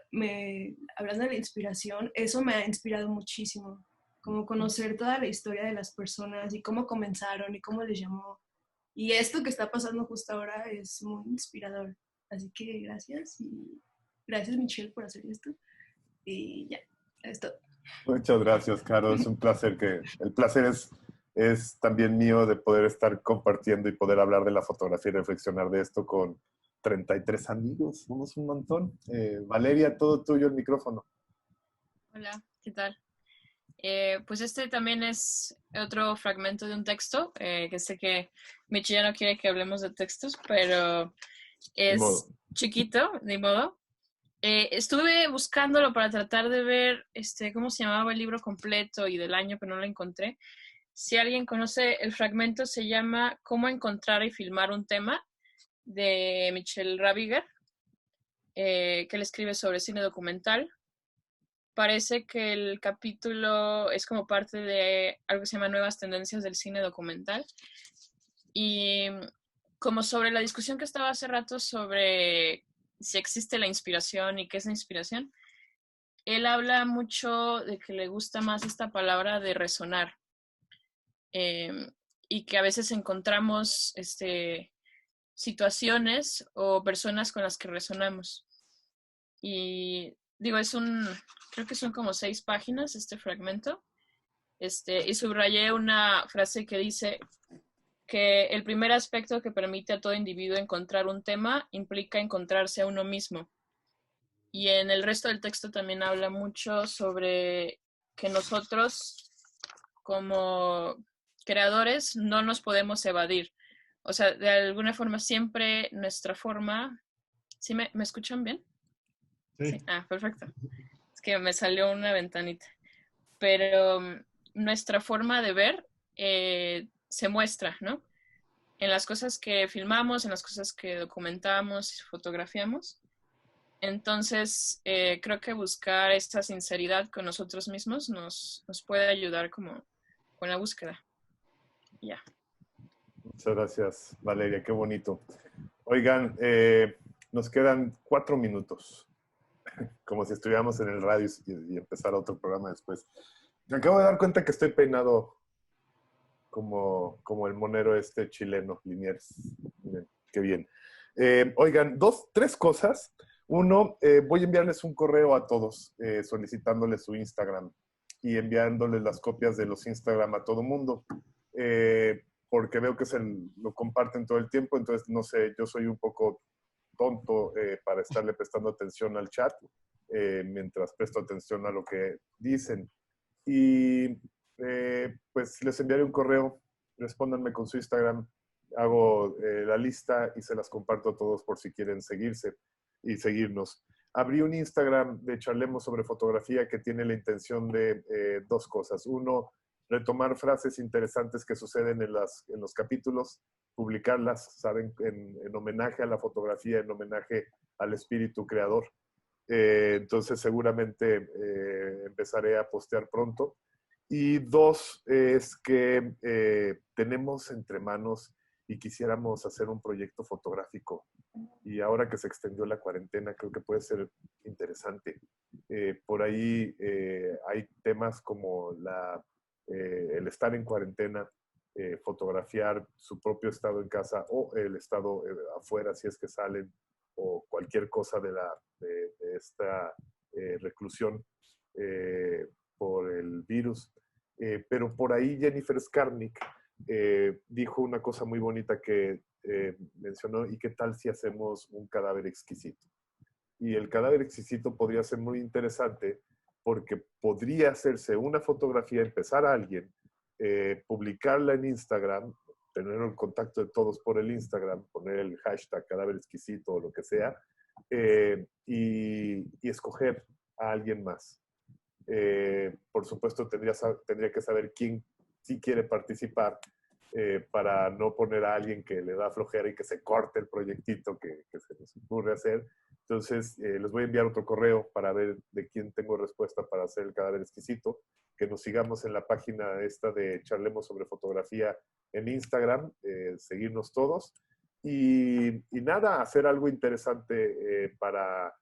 hablando de la inspiración, eso me ha inspirado muchísimo. Como conocer toda la historia de las personas y cómo comenzaron y cómo les llamó. Y esto que está pasando justo ahora es muy inspirador. Así que gracias. Y gracias, Michelle, por hacer esto. Y ya, es todo. Muchas gracias, Caro. Es un placer el placer es también mío de poder estar compartiendo y poder hablar de la fotografía y reflexionar de esto con 33 amigos. Somos un montón. Valeria, todo tuyo el micrófono. Hola, ¿qué tal? Pues este también es otro fragmento de un texto, que sé que Michi ya no quiere que hablemos de textos, pero es chiquito, ni modo. Estuve buscándolo para tratar de ver cómo se llamaba el libro completo y del año, pero no lo encontré. Si alguien conoce el fragmento, se llama Cómo encontrar y filmar un tema, de Michelle Rabiger, que él escribe sobre cine documental. Parece que el capítulo es como parte de algo que se llama Nuevas Tendencias del Cine Documental. Y como sobre la discusión que estaba hace rato sobre si existe la inspiración y qué es la inspiración, él habla mucho de que le gusta más esta palabra de resonar. Y que a veces encontramos situaciones o personas con las que resonamos. Y digo, creo que son como 6 páginas este fragmento. Y subrayé una frase que dice que el primer aspecto que permite a todo individuo encontrar un tema implica encontrarse a uno mismo. Y en el resto del texto también habla mucho sobre que nosotros como creadores no nos podemos evadir. O sea, de alguna forma siempre nuestra forma... ¿Sí me escuchan bien? Sí. Ah, perfecto. Es que me salió una ventanita. Pero nuestra forma de ver se muestra, ¿no? En las cosas que filmamos, en las cosas que documentamos y fotografiamos. Entonces, creo que buscar esta sinceridad con nosotros mismos nos puede ayudar como con la búsqueda. Ya. Muchas gracias, Valeria. Qué bonito. Oigan, nos quedan 4 minutos. Como si estuviéramos en el radio y empezar otro programa después. Me acabo de dar cuenta que estoy peinado como el monero chileno, Liniers. Miren, qué bien. Oigan, 3 cosas. Uno, voy a enviarles un correo a todos solicitándoles su Instagram y enviándoles las copias de los Instagram a todo mundo. Porque veo que lo comparten todo el tiempo, entonces no sé, yo soy un poco tonto para estarle prestando atención al chat mientras presto atención a lo que dicen. Y pues les enviaré un correo, respóndanme con su Instagram, hago la lista y se las comparto a todos por si quieren seguirse y seguirnos. Abrí un Instagram de Charlemos sobre Fotografía que tiene la intención de dos cosas. Uno, retomar frases interesantes que suceden en los capítulos, publicarlas, ¿saben? En homenaje a la fotografía, en homenaje al espíritu creador. Entonces seguramente empezaré a postear pronto. Y dos, es que tenemos entre manos y quisiéramos hacer un proyecto fotográfico. Y ahora que se extendió la cuarentena, creo que puede ser interesante. Por ahí hay temas como el estar en cuarentena, fotografiar su propio estado en casa o el estado afuera si es que salen, o cualquier cosa de esta reclusión por el virus. Pero por ahí Jennifer Skarnik dijo una cosa muy bonita que mencionó: ¿y qué tal si hacemos un cadáver exquisito? Y el cadáver exquisito podría ser muy interesante porque podría hacerse una fotografía, empezar a alguien, publicarla en Instagram, tener el contacto de todos por el Instagram, poner el hashtag cadáver exquisito o lo que sea, y escoger a alguien más. Por supuesto, tendría que saber quién sí quiere participar para no poner a alguien que le da flojera y que se corte el proyectito que se nos ocurre hacer. Entonces, les voy a enviar otro correo para ver de quién tengo respuesta para hacer el cadáver exquisito. Que nos sigamos en la página esta de Charlemos sobre Fotografía en Instagram, seguirnos todos. Y nada, hacer algo interesante para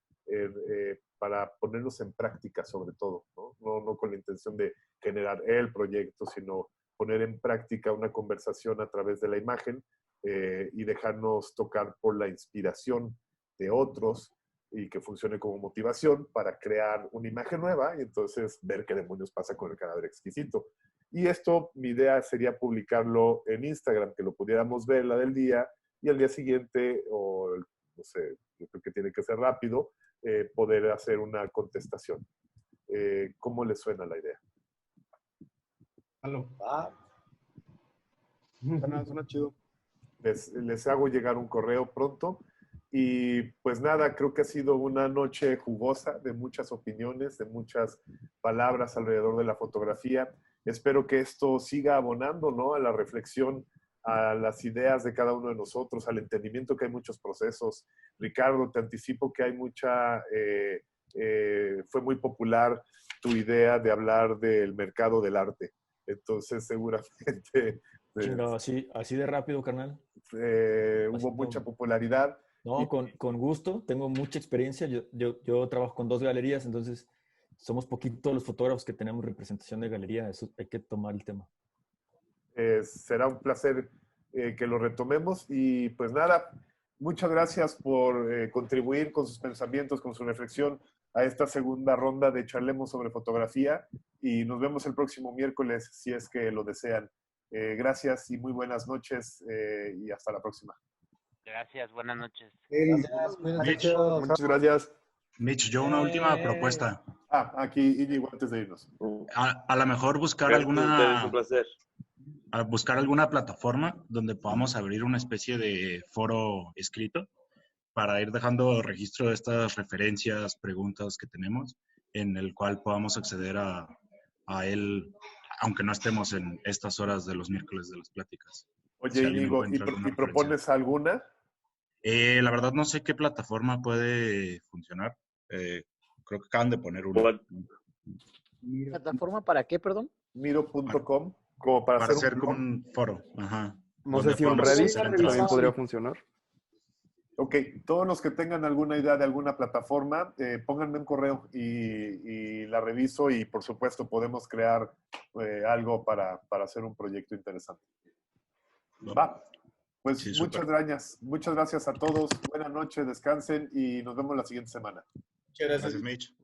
ponernos en práctica sobre todo, ¿no? No con la intención de generar el proyecto, sino poner en práctica una conversación a través de la imagen y dejarnos tocar por la inspiración de otros y que funcione como motivación para crear una imagen nueva y entonces ver qué demonios pasa con el cadáver exquisito. Y esto, mi idea sería publicarlo en Instagram, que lo pudiéramos ver la del día y al día siguiente, o no sé, yo creo que tiene que ser rápido, poder hacer una contestación. ¿Cómo les suena la idea? Suena chido. Les hago llegar un correo pronto. Y pues nada, creo que ha sido una noche jugosa de muchas opiniones, de muchas palabras alrededor de la fotografía. Espero que esto siga abonando, ¿no?, a la reflexión, a las ideas de cada uno de nosotros, al entendimiento que hay muchos procesos. Ricardo, te anticipo que hay fue muy popular tu idea de hablar del mercado del arte. Entonces, seguramente... Chinga, así de rápido, carnal. Hubo mucha popularidad. No, con gusto. Tengo mucha experiencia. Yo trabajo con 2 galerías, entonces somos poquitos los fotógrafos que tenemos representación de galería. Eso hay que tomar el tema. Será un placer que lo retomemos. Y pues nada, muchas gracias por contribuir con sus pensamientos, con su reflexión a esta segunda ronda de Charlemos sobre Fotografía. Y nos vemos el próximo miércoles, si es que lo desean. Gracias y muy buenas noches y hasta la próxima. Gracias, buenas noches. Mitch, muchas gracias. Mitch, yo una última propuesta. Aquí Íñigo, antes de irnos. A lo mejor buscar un placer. buscar alguna plataforma donde podamos abrir una especie de foro escrito para ir dejando registro de estas referencias, preguntas que tenemos, en el cual podamos acceder a él, aunque no estemos en estas horas de los miércoles de las pláticas. Oye, Íñigo, ¿y propones alguna? La verdad no sé qué plataforma puede funcionar. Creo que acaban de poner una. ¿Plataforma para qué, perdón? Miro.com, como para hacer un foro. Ajá. No sé si un Reddit también podría funcionar. Ok, todos los que tengan alguna idea de alguna plataforma, pónganme un correo y la reviso y por supuesto podemos crear algo para hacer un proyecto interesante. Va, pues sí, muchas gracias a todos, buenas noches, descansen y nos vemos la siguiente semana. Muchas gracias, Mitch.